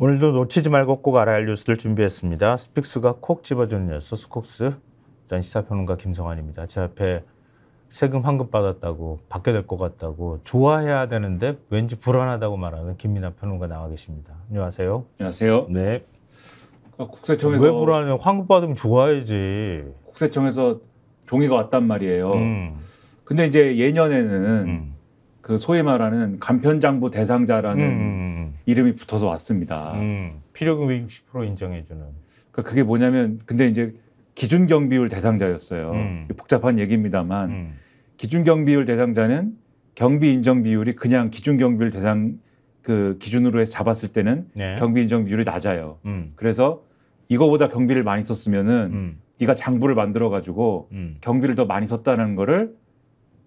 오늘도 놓치지 말고 꼭 알아야 할 뉴스들 준비했습니다. 스픽스가 콕 집어주는 뉴스 스콕스. 전 시사평론가 김성환입니다. 제 앞에 세금 환급 받았다고 받게 될 것 같다고 좋아해야 되는데 왠지 불안하다고 말하는 김민하 평론가 나와 계십니다. 안녕하세요. 안녕하세요. 네. 국세청에서 왜 불안해? 환급 받으면 좋아야지. 국세청에서 종이가 왔단 말이에요. 근데 이제 예년에는 그 소위 말하는 간편장부 대상자라는 이름이 붙어서 왔습니다. 필요금 60% 인정해주는. 그러니까 그게 뭐냐면 근데 이제 기준경비율 대상자였어요. 복잡한 얘기입니다만 기준경비율 대상자는 경비 인정 비율이 그냥 기준경비율 대상 그 기준으로 해서 잡았을 때는 네. 경비 인정 비율이 낮아요. 그래서 이거보다 경비를 많이 썼으면은 네가 장부를 만들어 가지고 경비를 더 많이 썼다는 거를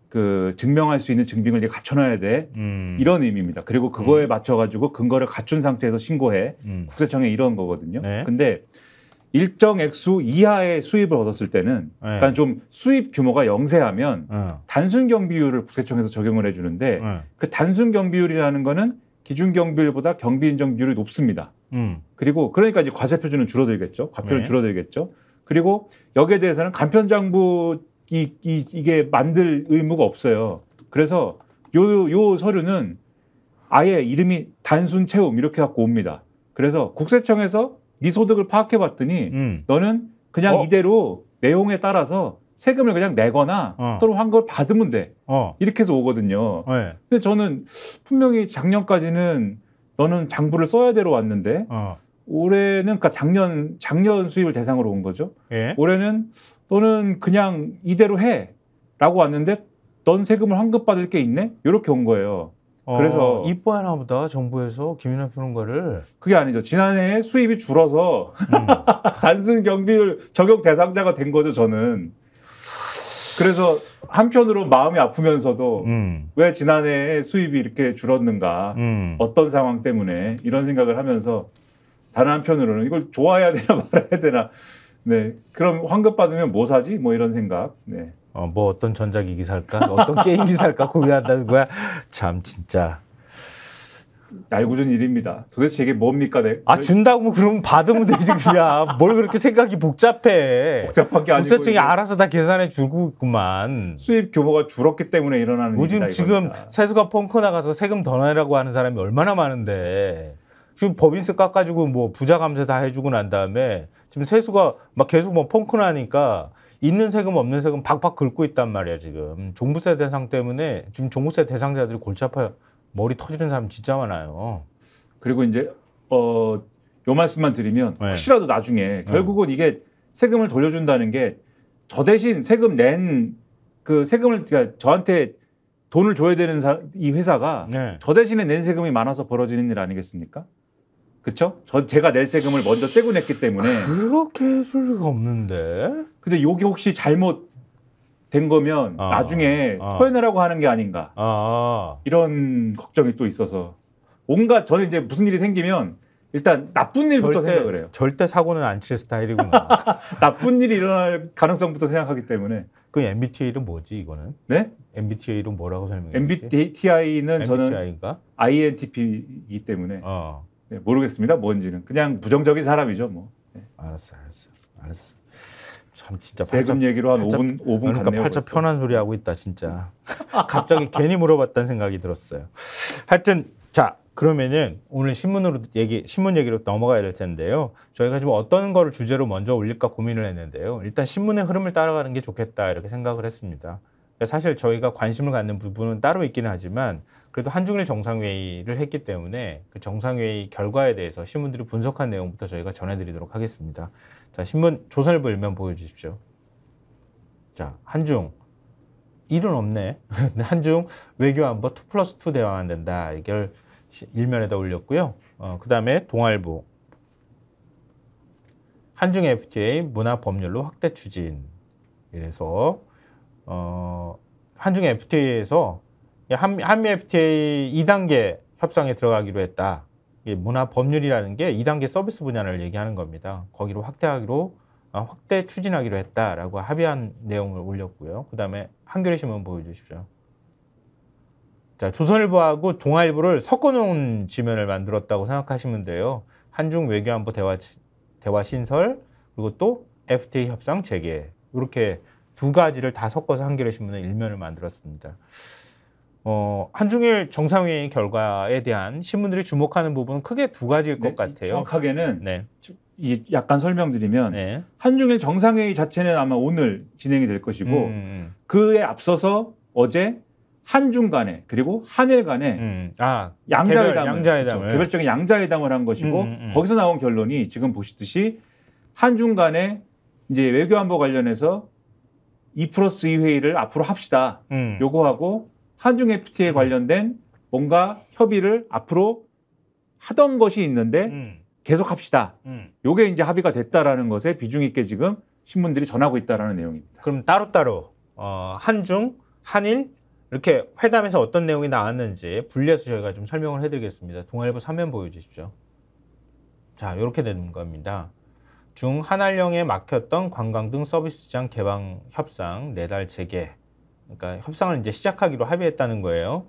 그 증명할 수 있는 증빙을 네가 갖춰놔야 돼. 이런 의미입니다. 그리고 그거에 맞춰 가지고 근거를 갖춘 상태에서 신고해. 국세청에 이런 거거든요. 네. 근데 일정 액수 이하의 수입을 얻었을 때는 그러니까 좀 수입 규모가 영세하면 단순 경비율을 국세청에서 적용을 해주는데 그 단순 경비율이라는 거는 기준 경비율보다 경비 인정 비율이 높습니다. 그리고 그러니까 이제 과세 표준은 줄어들겠죠. 과표는 네. 줄어들겠죠. 그리고 여기에 대해서는 간편장부 이게 만들 의무가 없어요. 그래서 요 서류는 아예 이름이 단순 채움 이렇게 갖고 옵니다. 그래서 국세청에서 네 소득을 파악해 봤더니 너는 그냥 이대로 내용에 따라서 세금을 그냥 내거나 또는 환급을 받으면 돼. 이렇게 해서 오거든요. 네. 근데 저는 분명히 작년까지는 너는 장부를 써야 되러 왔는데 올해는 그러니까 작년 수입을 대상으로 온 거죠. 예? 올해는 너는 그냥 이대로 해라고 왔는데 넌 세금을 환급받을 게 있네? 이렇게 온 거예요. 그래서 이뻐하나 보다 정부에서 김민하 평론가를. 그게 아니죠. 지난해에 수입이 줄어서 단순 경비율 적용 대상자가 된 거죠. 저는. 그래서 한편으로 마음이 아프면서도 왜 지난해에 수입이 이렇게 줄었는가 어떤 상황 때문에 이런 생각을 하면서 다른 한편으로는 이걸 좋아해야 되나 말아야 되나. 네, 그럼 환급 받으면 뭐 사지? 뭐 이런 생각. 네. 뭐 어떤 전자기기 살까? 어떤 게임기 살까? 고민한다는 거야. 참 진짜. 얄궂은 일입니다. 도대체 이게 뭡니까? 준다고 그러면 받으면 되지 그냥. 뭘 그렇게 생각이 복잡해. 복잡한 게 아니고 국세청이 알아서 다 계산해 주고 있구만. 수입 규모가 줄었기 때문에 일어나는 요즘 일이다. 지금 이겁니다. 세수가 펑크 나가서 세금 더 내라고 하는 사람이 얼마나 많은데 지금 법인세 깎아주고 뭐 부자 감세 다 해주고 난 다음에 지금 세수가 막 계속 뭐 펑크 나니까 있는 세금 없는 세금 박박 긁고 있단 말이야 지금. 종부세 대상 때문에 지금 종부세 대상자들이 골치 아파요. 머리 터지는 사람 진짜 많아요. 그리고 이제 요 말씀만 드리면 네. 혹시라도 나중에 결국은 이게 세금을 돌려준다는 게 저 대신 세금 낸 그 세금을 그러니까 저한테 돈을 줘야 되는 이 회사가 네. 저 대신에 낸 세금이 많아서 벌어지는 일 아니겠습니까? 그렇죠? 제가 낼 세금을 먼저 떼고 냈기 때문에 그렇게 해줄 리가 없는데. 근데 이게 혹시 잘못된 거면 나중에 토해내라고 하는 게 아닌가 이런 걱정이 또 있어서 온갖 저는 이제 무슨 일이 생기면 일단 나쁜 일부터 생각을 해요. 절대 사고는 안 칠 스타일이구나. 나쁜 일이 일어날 가능성부터 생각하기 때문에. 그 MBTI는 뭐지 이거는? 네? MBTI는 뭐라고 설명해? MBTI는 저는 MBTI인가? INTP이기 때문에 네, 모르겠습니다. 뭔지는 그냥 부정적인 사람이죠. 뭐. 네. 알았어. 참 진짜 세금 얘기로 한 5분 그러니까 갔네요. 팔자 벌써. 편한 소리 하고 있다 진짜. 갑자기 괜히 물어봤다는 생각이 들었어요. 하여튼 자 그러면은 오늘 신문 얘기로 넘어가야 될 텐데요. 저희가 지금 어떤 거를 주제로 먼저 올릴까 고민을 했는데요. 일단 신문의 흐름을 따라가는 게 좋겠다 이렇게 생각을 했습니다. 사실 저희가 관심을 갖는 부분은 따로 있기는 하지만 그래도 한중일 정상회의를 했기 때문에 그 정상회의 결과에 대해서 신문들이 분석한 내용부터 저희가 전해드리도록 하겠습니다. 자, 신문 조선일보 일면 보여주십시오. 자, 한중 일은 없네. 한중 외교안보 2+2 대화가 된다. 이걸 일면에다 올렸고요. 그 다음에 동아일보 한중 FTA 문화 법률로 확대 추진. 그래서 한중 FTA에서 한미 FTA 2단계 협상에 들어가기로 했다. 문화 법률이라는 게 2단계 서비스 분야를 얘기하는 겁니다. 거기로 확대 추진하기로 했다라고 합의한 내용을 올렸고요. 그 다음에 한겨레 신문 보여주십시오. 자, 조선일보하고 동아일보를 섞어놓은 지면을 만들었다고 생각하시면 돼요. 한중 외교안보 대화 신설 그리고 또 FTA 협상 재개 이렇게 두 가지를 다 섞어서 한겨레 신문은 일면을 만들었습니다. 한중일 정상회의 결과에 대한 신문들이 주목하는 부분은 크게 두 가지일 것 같아요. 정확하게는 네. 약간 설명드리면 네. 한중일 정상회의 자체는 아마 오늘 진행이 될 것이고 그에 앞서서 어제 한중 간에 그리고 한일 간에 양자회담을 그렇죠. 개별적인 양자회담을 한 것이고 거기서 나온 결론이 지금 보시듯이 한중 간에 이제 외교안보 관련해서 2+2 회의를 앞으로 합시다. 요거하고 한중 FTA에 관련된 뭔가 협의를 앞으로 하던 것이 있는데 계속 합시다. 요게 이제 합의가 됐다라는 것에 비중 있게 지금 신문들이 전하고 있다라는 내용입니다. 그럼 따로따로 한중, 한일 이렇게 회담에서 어떤 내용이 나왔는지 분리해서 저희가 좀 설명을 해드리겠습니다. 동아일보 3면 보여주십시오. 자, 이렇게 되는 겁니다. 중 한한령에 막혔던 관광 등 서비스장 개방 협상 4달 재개. 그러니까 협상을 이제 시작하기로 합의했다는 거예요.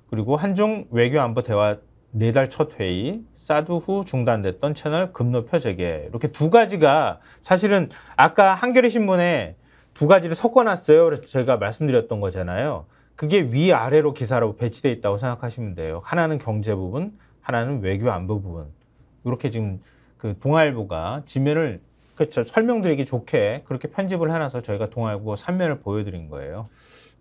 그리고 한중 외교안보 대화 4달 첫 회의, 사드 후 중단됐던 채널 급높여 재개. 이렇게 두 가지가 사실은 아까 한겨레 신문에 두 가지를 섞어놨어요. 그래서 제가 말씀드렸던 거잖아요. 그게 위아래로 기사로 배치되어 있다고 생각하시면 돼요. 하나는 경제 부분, 하나는 외교 안보 부분. 이렇게 지금 그 동아일보가 지면을 그렇죠. 설명드리기 좋게 그렇게 편집을 해놔서 저희가 동아일보 3면을 보여드린 거예요.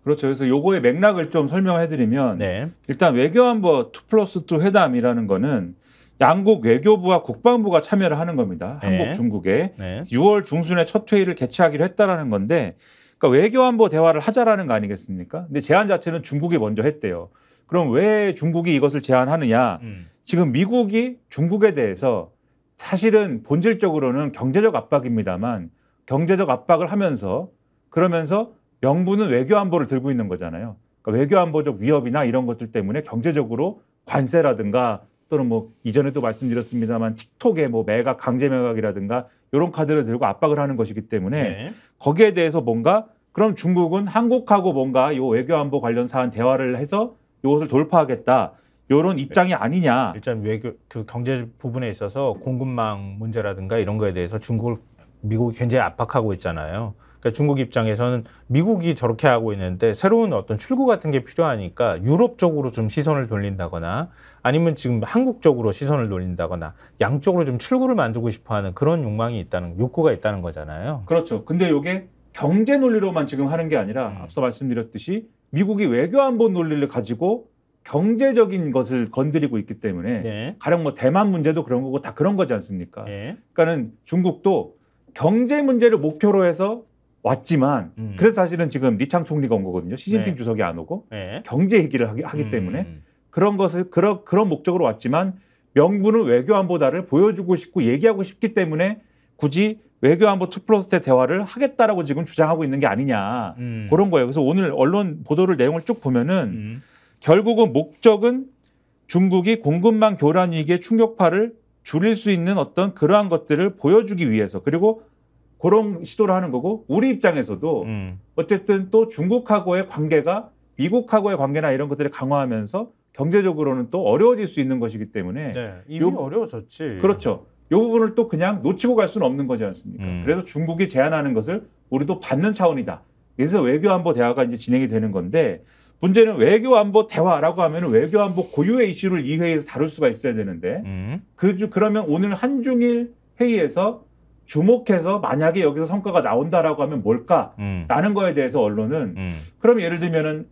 그렇죠. 그래서 요거의 맥락을 좀 설명해드리면 일단 외교안보 2+2 회담이라는 거는 양국 외교부와 국방부가 참여를 하는 겁니다. 한국, 중국에 6월 중순에 첫 회의를 개최하기로 했다라는 건데 그러니까 외교안보 대화를 하자라는 거 아니겠습니까? 근데 제안 자체는 중국이 먼저 했대요. 그럼 왜 중국이 이것을 제안하느냐? 지금 미국이 중국에 대해서 사실은 본질적으로는 경제적 압박입니다만 경제적 압박을 하면서 그러면서 명분은 외교안보를 들고 있는 거잖아요. 그러니까 외교안보적 위협이나 이런 것들 때문에 경제적으로 관세라든가 또는 뭐 이전에도 말씀드렸습니다만 틱톡의 뭐 매각 강제 매각이라든가 이런 카드를 들고 압박을 하는 것이기 때문에 거기에 대해서 뭔가 그럼 중국은 한국하고 뭔가 이 외교안보 관련 사안 대화를 해서 이것을 돌파하겠다. 이런 입장이 아니냐. 일단 외교 그 경제 부분에 있어서 공급망 문제라든가 이런 거에 대해서 미국이 굉장히 압박하고 있잖아요. 그러니까 중국 입장에서는 미국이 저렇게 하고 있는데 새로운 어떤 출구 같은 게 필요하니까 유럽 쪽으로 좀 시선을 돌린다거나 아니면 지금 한국 쪽으로 시선을 돌린다거나 양쪽으로 좀 출구를 만들고 싶어하는 그런 욕구가 있다는 거잖아요. 그렇죠. 근데 이게 경제 논리로만 지금 하는 게 아니라 앞서 말씀드렸듯이 미국이 외교안보 논리를 가지고 경제적인 것을 건드리고 있기 때문에 가령 뭐 대만 문제도 그런 거고 다 그런 거지 않습니까? 그러니까는 중국도 경제 문제를 목표로 해서 왔지만 그래서 사실은 지금 리창 총리가 온 거거든요. 시진핑 주석이 안 오고 경제 얘기를 하기 때문에 그런 것을 그런 목적으로 왔지만 명분은 외교안보다를 보여주고 싶고 얘기하고 싶기 때문에 굳이 외교안보 2+2 대화를 하겠다라고 지금 주장하고 있는 게 아니냐 그런 거예요. 그래서 오늘 언론 보도를 내용을 쭉 보면은 결국은 목적은 중국이 공급망 교란 위기의 충격파를 줄일 수 있는 어떤 그러한 것들을 보여주기 위해서 그리고 그런 시도를 하는 거고 우리 입장에서도 어쨌든 또 중국하고의 관계가 미국하고의 관계나 이런 것들을 강화하면서 경제적으로는 또 어려워질 수 있는 것이기 때문에 이미 어려워졌지. 그렇죠. 이 부분을 또 그냥 놓치고 갈 수는 없는 거지 않습니까? 그래서 중국이 제안하는 것을 우리도 받는 차원이다. 그래서 외교안보 대화가 이제 진행이 되는 건데 문제는 외교안보 대화라고 하면 외교안보 고유의 이슈를 이 회의에서 다룰 수가 있어야 되는데 그러면 오늘 한중일 회의에서 주목해서 만약에 여기서 성과가 나온다라고 하면 뭘까라는 거에 대해서 언론은 그럼 예를 들면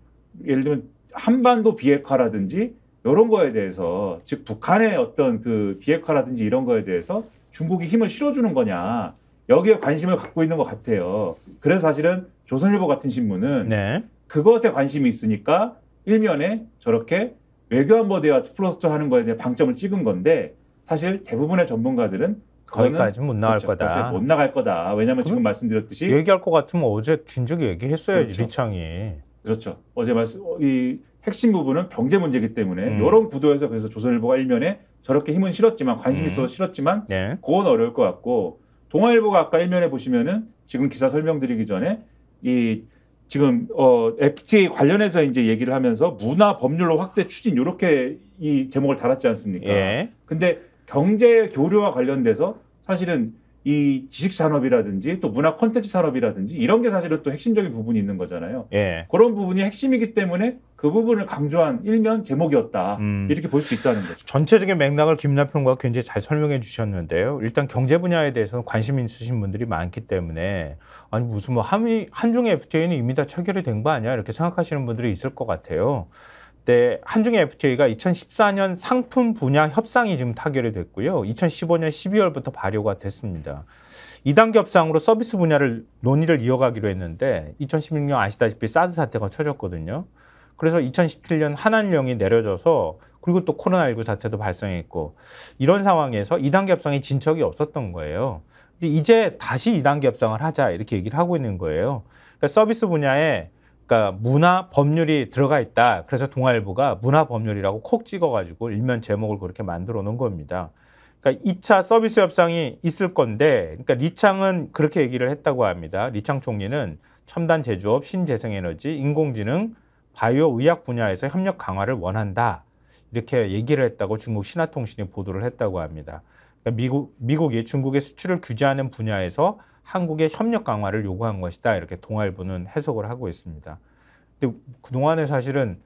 한반도 비핵화라든지 이런 거에 대해서 즉 북한의 어떤 그 비핵화라든지 이런 거에 대해서 중국이 힘을 실어주는 거냐 여기에 관심을 갖고 있는 것 같아요. 그래서 사실은 조선일보 같은 신문은 그것에 관심이 있으니까 일면에 저렇게 외교안보 대화 2+2 하는 거에 대해 방점을 찍은 건데 사실 대부분의 전문가들은 거기까지는 못 나갈 거다. 못 나갈 거다. 왜냐하면 지금 말씀드렸듯이 얘기할 것 같으면 어제 진즉에 얘기했어야지. 리창이. 그렇죠. 어제 이 핵심 부분은 경제 문제이기 때문에 이런 구도에서 그래서 조선일보가 일면에 저렇게 힘은 실었지만 관심이 있어서 실었지만 그건 어려울 것 같고 동아일보가 아까 일면에 보시면은 지금 기사 설명드리기 전에 이 지금 FTA 관련해서 이제 얘기를 하면서 문화 법률로 확대 추진 이렇게 이 제목을 달았지 않습니까? 근데 경제 교류와 관련돼서 사실은 이 지식 산업이라든지 또 문화 콘텐츠 산업이라든지 이런 게 사실은 또 핵심적인 부분이 있는 거잖아요. 예. 그런 부분이 핵심이기 때문에 그 부분을 강조한 일면 제목이었다. 이렇게 볼 수 있다는 거죠. 전체적인 맥락을 김남평과 굉장히 잘 설명해 주셨는데요. 일단 경제 분야에 대해서는 관심 있으신 분들이 많기 때문에 아니 무슨 뭐 한중 FTA는 이미 다 체결이 된 거 아니야? 이렇게 생각하시는 분들이 있을 것 같아요. 네, 한중 FTA가 2014년 상품 분야 협상이 지금 타결이 됐고요. 2015년 12월부터 발효가 됐습니다. 2단계 협상으로 서비스 분야를 논의를 이어가기로 했는데 2016년 아시다시피 사드 사태가 터졌거든요. 그래서 2017년 한한령이 내려져서 그리고 또 코로나19 사태도 발생했고 이런 상황에서 2단계 협상이 진척이 없었던 거예요. 이제 다시 2단계 협상을 하자 이렇게 얘기를 하고 있는 거예요. 그러니까 서비스 분야에 그러니까 문화 법률이 들어가 있다. 그래서 동아일보가 문화 법률이라고 콕 찍어가지고 일면 제목을 그렇게 만들어 놓은 겁니다. 그러니까 2차 서비스 협상이 있을 건데, 그러니까 리창은 그렇게 얘기를 했다고 합니다. 리창 총리는 첨단 제조업, 신재생에너지, 인공지능, 바이오 의학 분야에서 협력 강화를 원한다. 이렇게 얘기를 했다고 중국 신화통신이 보도를 했다고 합니다. 그러니까 미국이 중국의 수출을 규제하는 분야에서 한국의 협력 강화를 요구한 것이다. 이렇게 동아일보는 해석을 하고 있습니다. 근데 그동안에 사실은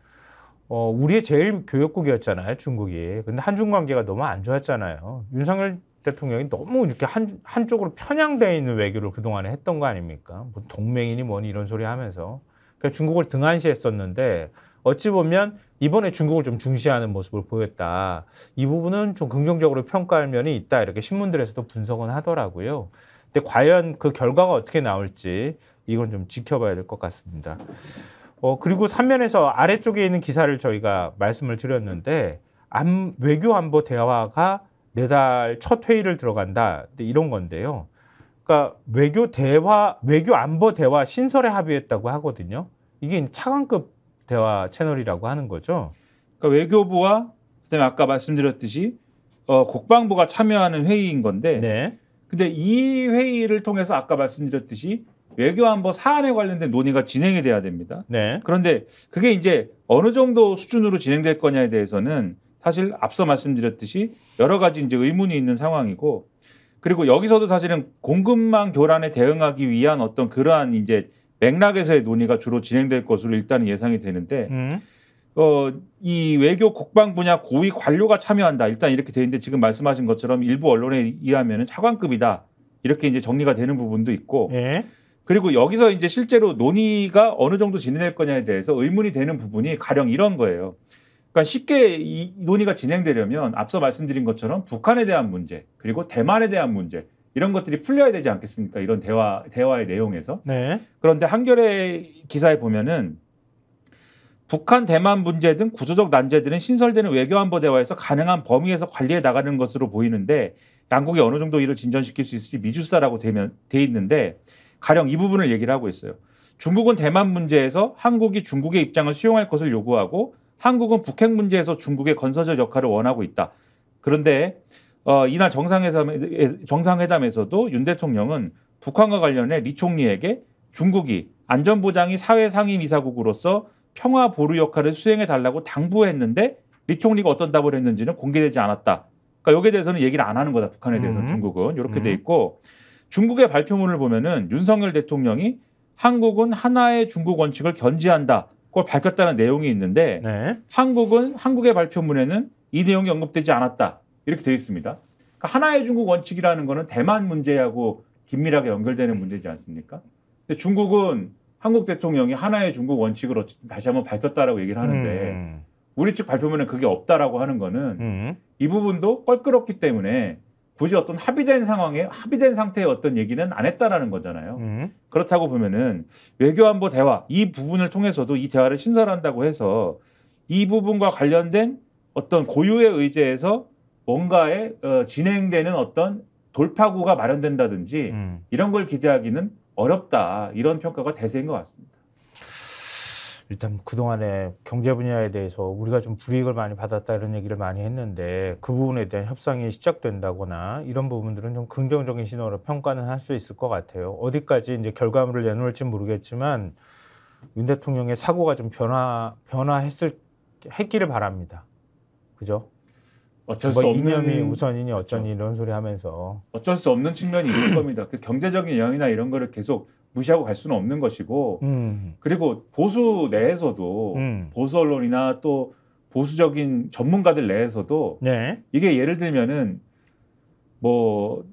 우리의 제일 교역국이었잖아요, 중국이. 근데 한중 관계가 너무 안 좋았잖아요. 윤석열 대통령이 너무 이렇게 한쪽으로 편향되어 있는 외교를 그동안에 했던 거 아닙니까? 뭐 동맹이니 뭐니 이런 소리 하면서. 그러니까 중국을 등한시했었는데 어찌 보면 이번에 중국을 좀 중시하는 모습을 보였다. 이 부분은 좀 긍정적으로 평가할 면이 있다. 이렇게 신문들에서도 분석은 하더라고요. 근데 과연 그 결과가 어떻게 나올지 이건 좀 지켜봐야 될 것 같습니다. 그리고 3면에서 아래쪽에 있는 기사를 저희가 말씀을 드렸는데 외교 안보 대화가 내달 첫 회의를 들어간다. 이런 건데요. 그러니까 외교 안보 대화 신설에 합의했다고 하거든요. 이게 차관급 대화 채널이라고 하는 거죠. 그러니까 외교부와 그다음에 아까 말씀드렸듯이 국방부가 참여하는 회의인 건데 네. 근데 이 회의를 통해서 아까 말씀드렸듯이 외교안보 사안에 관련된 논의가 진행이 돼야 됩니다. 네. 그런데 그게 이제 어느 정도 수준으로 진행될 거냐에 대해서는 사실 앞서 말씀드렸듯이 여러 가지 이제 의문이 있는 상황이고 그리고 여기서도 사실은 공급망 교란에 대응하기 위한 어떤 그러한 이제 맥락에서의 논의가 주로 진행될 것으로 일단은 예상이 되는데 이 외교 국방 분야 고위 관료가 참여한다. 일단 이렇게 돼 있는데 지금 말씀하신 것처럼 일부 언론에 의하면 차관급이다. 이렇게 이제 정리가 되는 부분도 있고 네. 그리고 여기서 이제 실제로 논의가 어느 정도 진행될 거냐에 대해서 의문이 되는 부분이 가령 이런 거예요. 그러니까 쉽게 이 논의가 진행되려면 앞서 말씀드린 것처럼 북한에 대한 문제 그리고 대만에 대한 문제 이런 것들이 풀려야 되지 않겠습니까? 이런 대화의 내용에서. 네. 그런데 한겨레 기사에 보면은 북한, 대만 문제 등 구조적 난제들은 신설되는 외교안보 대화에서 가능한 범위에서 관리해 나가는 것으로 보이는데 양국이 어느 정도 이를 진전시킬 수 있을지 미주사라고 돼 있는데 가령 이 부분을 얘기를 하고 있어요. 중국은 대만 문제에서 한국이 중국의 입장을 수용할 것을 요구하고 한국은 북핵 문제에서 중국의 건설적 역할을 원하고 있다. 그런데 이날 정상회담에서도 윤 대통령은 북한과 관련해 리 총리에게 중국이 안전보장이 사회상임이사국으로서 평화 보루 역할을 수행해 달라고 당부했는데 리 총리가 어떤 답을 했는지는 공개되지 않았다. 그러니까 여기에 대해서는 얘기를 안 하는 거다. 북한에 대해서 중국은 이렇게 돼 있고 중국의 발표문을 보면은 윤석열 대통령이 한국은 하나의 중국 원칙을 견지한다. 그걸 밝혔다는 내용이 있는데 네. 한국의 발표문에는 이 내용이 언급되지 않았다. 이렇게 되어 있습니다. 그러니까 하나의 중국 원칙이라는 거는 대만 문제하고 긴밀하게 연결되는 문제지 않습니까? 근데 중국은 한국 대통령이 하나의 중국 원칙을 어쨌든 다시 한번 밝혔다라고 얘기를 하는데 우리 측 발표문에 그게 없다라고 하는 거는 이 부분도 껄끄럽기 때문에 굳이 어떤 합의된 상태의 어떤 얘기는 안 했다라는 거잖아요. 그렇다고 보면은 외교안보 대화 이 부분을 통해서도 이 대화를 신설한다고 해서 이 부분과 관련된 어떤 고유의 의제에서 뭔가에 진행되는 어떤 돌파구가 마련된다든지 이런 걸 기대하기는 어렵다. 이런 평가가 대세인 것 같습니다. 일단 그동안에 경제 분야에 대해서 우리가 좀 불이익을 많이 받았다 이런 얘기를 많이 했는데 그 부분에 대한 협상이 시작된다거나 이런 부분들은 좀 긍정적인 신호로 평가는 할 수 있을 것 같아요. 어디까지 이제 결과물을 내놓을지 모르겠지만 윤 대통령의 사고가 좀 했기를 바랍니다. 그죠? 어쩔 수 뭐 없는 이념이 우선이니 어쩌니 그렇죠. 이런 소리 하면서 어쩔 수 없는 측면이 있을 겁니다. 그 경제적인 영향이나 이런 거를 계속 무시하고 갈 수는 없는 것이고 그리고 보수 내에서도 보수 언론이나 또 보수적인 전문가들 내에서도 네. 이게 예를 들면은 뭐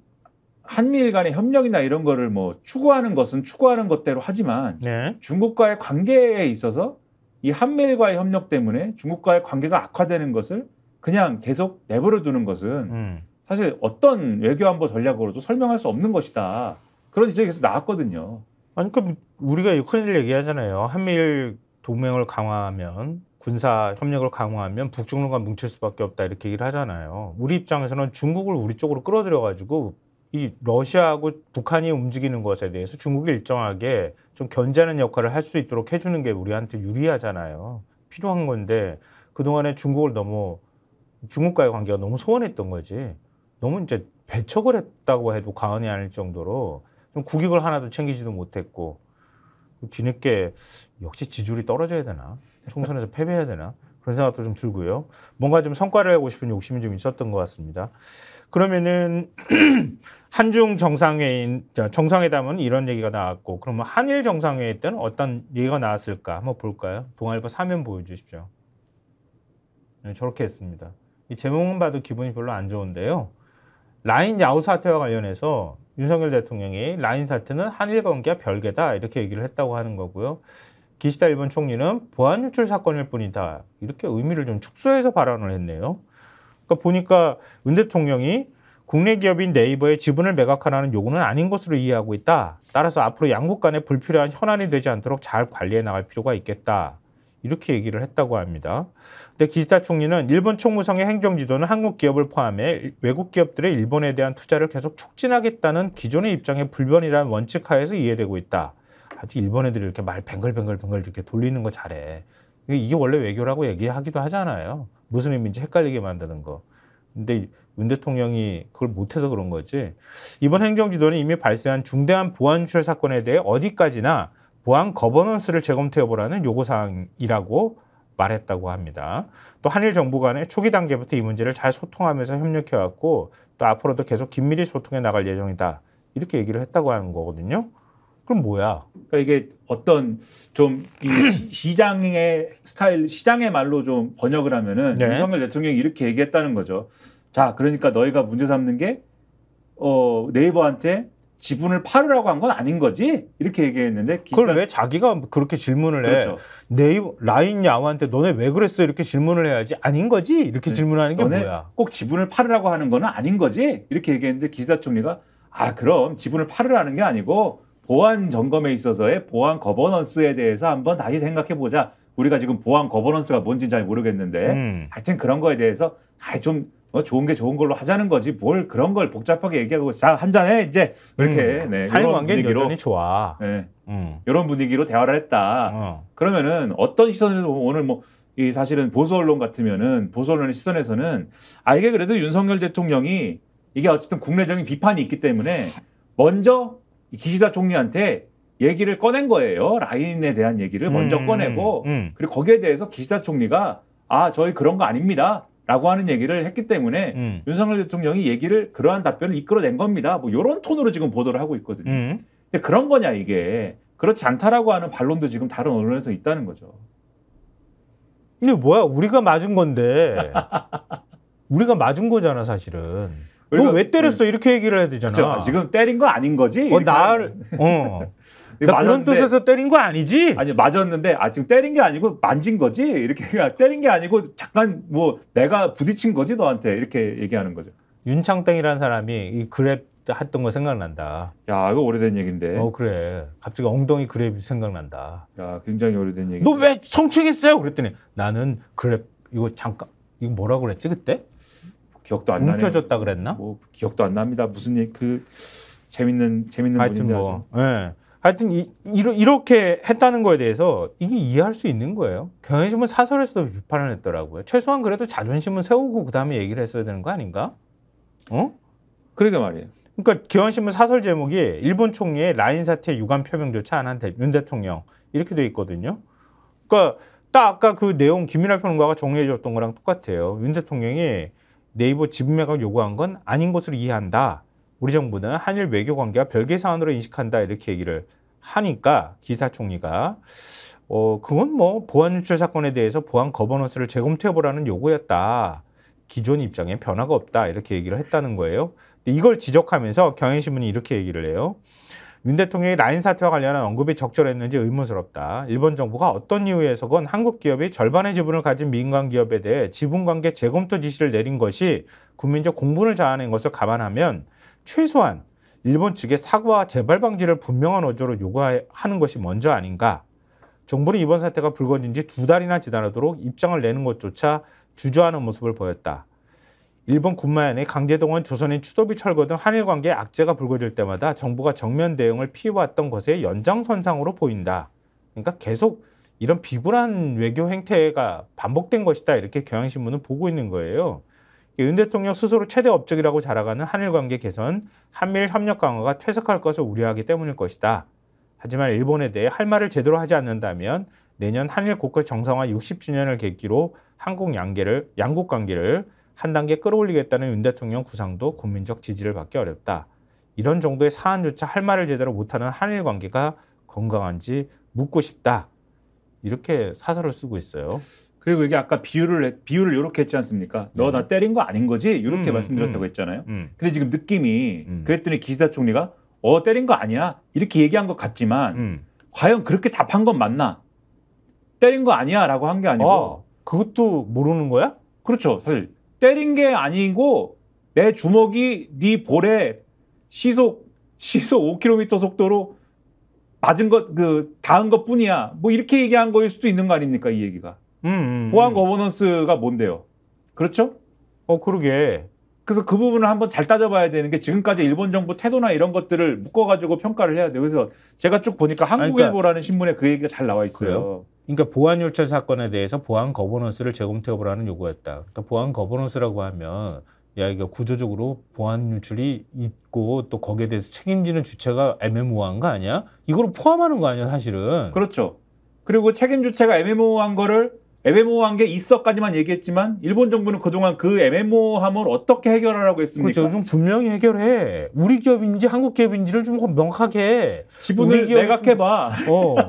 한미일 간의 협력이나 이런 거를 뭐 추구하는 것은 추구하는 것대로 하지만 네. 중국과의 관계에 있어서 이 한미일과의 협력 때문에 중국과의 관계가 악화되는 것을 그냥 계속 내버려 두는 것은 사실 어떤 외교안보 전략으로도 설명할 수 없는 것이다. 그런 지적이 계속 나왔거든요. 아니 그러니까 우리가 흔히들 얘기하잖아요. 한미일 동맹을 강화하면 군사 협력을 강화하면 북중로가 뭉칠 수밖에 없다 이렇게 얘기를 하잖아요. 우리 입장에서는 중국을 우리 쪽으로 끌어들여 가지고 이 러시아하고 북한이 움직이는 것에 대해서 중국이 일정하게 좀 견제하는 역할을 할 수 있도록 해주는 게 우리한테 유리하잖아요. 필요한 건데 그동안에 중국과의 관계가 너무 소원했던 거지. 너무 이제 배척을 했다고 해도 과언이 아닐 정도로 좀 국익을 하나도 챙기지도 못했고 뒤늦게 역시 지지율이 떨어져야 되나? 총선에서 패배해야 되나? 그런 생각도 좀 들고요. 뭔가 좀 성과를 내고 싶은 욕심이 좀 있었던 것 같습니다. 그러면은 한중 정상회담은 이런 얘기가 나왔고 그러면 한일 정상회의 때는 어떤 얘기가 나왔을까? 한번 볼까요? 동아일보 사면 보여주십시오. 네, 저렇게 했습니다. 이 제목만 봐도 기분이 별로 안 좋은데요. 라인 야후 사태와 관련해서 윤석열 대통령이 라인 사태는 한일 관계와 별개다 이렇게 얘기를 했다고 하는 거고요. 기시다 일본 총리는 보안 유출 사건일 뿐이다 이렇게 의미를 좀 축소해서 발언을 했네요. 그러니까 보니까 윤 대통령이 국내 기업인 네이버의 지분을 매각하라는 요구는 아닌 것으로 이해하고 있다. 따라서 앞으로 양국 간에 불필요한 현안이 되지 않도록 잘 관리해 나갈 필요가 있겠다. 이렇게 얘기를 했다고 합니다. 근데 기시다 총리는 일본 총무성의 행정지도는 한국 기업을 포함해 외국 기업들의 일본에 대한 투자를 계속 촉진하겠다는 기존의 입장의 불변이라는 원칙 하에서 이해되고 있다. 아주 일본 애들이 이렇게 말 뱅글뱅글 이렇게 돌리는 거 잘해. 이게 원래 외교라고 얘기하기도 하잖아요. 무슨 의미인지 헷갈리게 만드는 거. 근데 윤 대통령이 그걸 못해서 그런 거지. 이번 행정지도는 이미 발생한 중대한 보안 유출 사건에 대해 어디까지나 보안 거버넌스를 재검토해보라는 요구사항이라고 말했다고 합니다. 또 한일 정부 간에 초기 단계부터 이 문제를 잘 소통하면서 협력해왔고 또 앞으로도 계속 긴밀히 소통해 나갈 예정이다. 이렇게 얘기를 했다고 하는 거거든요. 그럼 뭐야? 그러니까 이게 어떤 좀 이 시장의 스타일, 시장의 말로 좀 번역을 하면은 네. 윤석열 대통령이 이렇게 얘기했다는 거죠. 자, 그러니까 너희가 문제 삼는 게 네이버한테 지분을 팔으라고 한 건 아닌 거지? 이렇게 얘기했는데 그걸 왜 자기가 그렇게 질문을 해? 그렇죠. 네이버 라인 야후한테 너네 왜 그랬어? 이렇게 질문을 해야지. 아닌 거지? 이렇게 질문하는 게 너네 뭐야? 꼭 지분을 팔으라고 하는 거는 아닌 거지? 이렇게 얘기했는데 기시다 총리가 그럼 지분을 팔으라는 게 아니고 보안 점검에 있어서의 보안 거버넌스에 대해서 한번 다시 생각해 보자. 우리가 지금 보안 거버넌스가 뭔지 잘 모르겠는데 하여튼 그런 거에 대해서 좀 좋은 게 좋은 걸로 하자는 거지 뭘 그런 걸 복잡하게 얘기하고 자 한잔해 이제 이렇게 한일 관계는 여전히 좋아. 네, 이런 분위기로 대화를 했다. 그러면은 어떤 시선에서 보면 오늘 이 사실은 보수 언론 같으면은 보수 언론의 시선에서는 이게 그래도 윤석열 대통령이 이게 어쨌든 국내적인 비판이 있기 때문에 먼저 기시다 총리한테 얘기를 꺼낸 거예요. 라인에 대한 얘기를 먼저 꺼내고 그리고 거기에 대해서 기시다 총리가 저희 그런 거 아닙니다. 라고 하는 얘기를 했기 때문에 윤석열 대통령이 얘기를 그러한 답변을 이끌어낸 겁니다. 이런 톤으로 지금 보도를 하고 있거든요. 근데 그런 거냐 이게. 그렇지 않다라고 하는 반론도 지금 다른 언론에서 있다는 거죠. 근데 뭐야 우리가 맞은 건데 우리가 맞은 거잖아 사실은. 너 왜 때렸어 이렇게 얘기를 해야 되잖아. 그렇죠. 지금 때린 거 아닌 거지? 나 그런 뜻에서 때린 거 아니지? 아니 맞았는데 지금 때린 게 아니고 만진 거지? 이렇게 때린 게 아니고 잠깐 내가 부딪힌 거지 너한테 이렇게 얘기하는 거죠. 윤창땡이라는 사람이 이 그랩 했던 거 생각난다. 야 이거 오래된 얘기인데. 그래. 갑자기 엉덩이 그랩이 생각난다. 야 굉장히 오래된 얘기. 너 왜 성추행했어요? 그랬더니 나는 그랩 이거 뭐라고 그랬지 그때? 기억도 안 나네. 움켜졌다 그랬나? 기억도 안 납니다. 무슨 재밌는 하여튼 분인데. 예. 하여튼 이렇게 했다는 거에 대해서 이게 이해할 수 있는 거예요. 경향신문 사설에서도 비판을 했더라고요. 최소한 그래도 자존심은 세우고 그다음에 얘기를 했어야 되는 거 아닌가? 그러게 말이에요. 그러니까 경향신문 사설 제목이 일본 총리의 라인 사태 유감 표명조차 안 한 윤 대통령 이렇게 돼 있거든요. 그러니까 딱 아까 그 내용 김민하 평론가가 정리해 줬던 거랑 똑같아요. 윤 대통령이 네이버 지분 매각 요구한 건 아닌 것으로 이해한다. 우리 정부는 한일 외교 관계와 별개 사안으로 인식한다. 이렇게 얘기를 하니까 기시다 총리가 그건 뭐 보안 유출 사건에 대해서 보안 거버넌스를 재검토해보라는 요구였다. 기존 입장에 변화가 없다. 이렇게 얘기를 했다는 거예요. 근데 이걸 지적하면서 경향신문이 이렇게 얘기를 해요. 윤 대통령이 라인 사태와 관련한 언급이 적절했는지 의문스럽다. 일본 정부가 어떤 이유에서건 한국 기업이 절반의 지분을 가진 민간 기업에 대해 지분관계 재검토 지시를 내린 것이 국민적 공분을 자아낸 것을 감안하면 최소한 일본 측의 사과와 재발 방지를 분명한 어조로 요구하는 것이 먼저 아닌가. 정부는 이번 사태가 불거진 지 2달이나 지나도록 입장을 내는 것조차 주저하는 모습을 보였다. 일본 군마현의 강제동원 조선인 추도비 철거 등 한일 관계에 악재가 불거질 때마다 정부가 정면 대응을 피해왔던 것의 연장선상으로 보인다. 그러니까 계속 이런 비굴한 외교 행태가 반복된 것이다. 이렇게 경향신문은 보고 있는 거예요. 윤 대통령 스스로 최대 업적이라고 자랑하는 한일 관계 개선, 한미일 협력 강화가 퇴색할 것을 우려하기 때문일 것이다. 하지만 일본에 대해 할 말을 제대로 하지 않는다면 내년 한일 국교 정상화 60주년을 계기로 양국 관계를 한 단계 끌어올리겠다는 윤 대통령 구상도 국민적 지지를 받기 어렵다. 이런 정도의 사안조차 할 말을 제대로 못하는 한일 관계가 건강한지 묻고 싶다. 이렇게 사설을 쓰고 있어요. 그리고 이게 아까 비유를 이렇게 했지 않습니까? 너 나 때린 거 아닌 거지? 이렇게 말씀드렸다고 했잖아요. 근데 지금 느낌이 그랬더니 기시다 총리가 때린 거 아니야? 이렇게 얘기한 것 같지만 과연 그렇게 답한 건 맞나? 때린 거 아니야 라고 한 게 아니고 그것도 모르는 거야? 그렇죠. 사실 때린 게 아니고 내 주먹이 네 볼에 시속 5km 속도로 맞은 것 닿은 것 뿐이야. 뭐 이렇게 얘기한 거일 수도 있는 거 아닙니까? 이 얘기가. 보안 거버넌스가 뭔데요? 그렇죠? 그러게. 그래서 그 부분을 한번 잘 따져봐야 되는 게 지금까지 일본 정부 태도나 이런 것들을 묶어가지고 평가를 해야 돼요. 그래서 제가 쭉 보니까 한국일보라는 신문에 그 얘기가 잘 나와 있어요. 그래요? 그러니까 보안 유출 사건에 대해서 보안 거버넌스를 재검토해보라는 요구였다. 그러니까 보안 거버넌스라고 하면 이거 구조적으로 보안 유출이 있고 또 거기에 대해서 책임지는 주체가 애매모호한 거 아니야? 이걸 포함하는 거 아니야 사실은. 그렇죠. 그리고 책임 주체가 애매모호한 게 있어까지만 얘기했지만 일본 정부는 그동안 그 애매모호함을 어떻게 해결하라고 했습니까? 그렇죠. 좀 분명히 해결해. 우리 기업인지 한국 기업인지를 좀 명확하게 해. 지분을 매각해봐.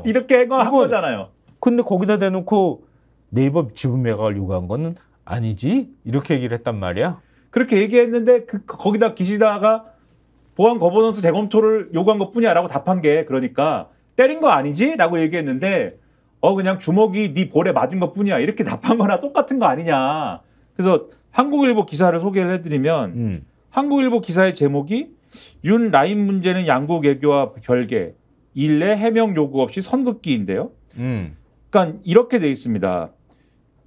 이렇게 한 거잖아요. 근데 거기다 대놓고 네이버 지분 매각을 요구한 거는 아니지? 이렇게 얘기를 했단 말이야. 그렇게 얘기했는데 거기다 기시다가 보안 거버넌스 재검토를 요구한 것뿐이야 라고 답한 게 그러니까 때린 거 아니지? 라고 얘기했는데 그냥 주먹이 네 볼에 맞은 것뿐이야 이렇게 답한 거나 똑같은 거 아니냐. 그래서 한국일보 기사를 소개를 해드리면 한국일보 기사의 제목이 윤 라인 문제는 양국 외교와 별개 일례 해명 요구 없이 선긋기인데요. 그러니까 이렇게 돼 있습니다.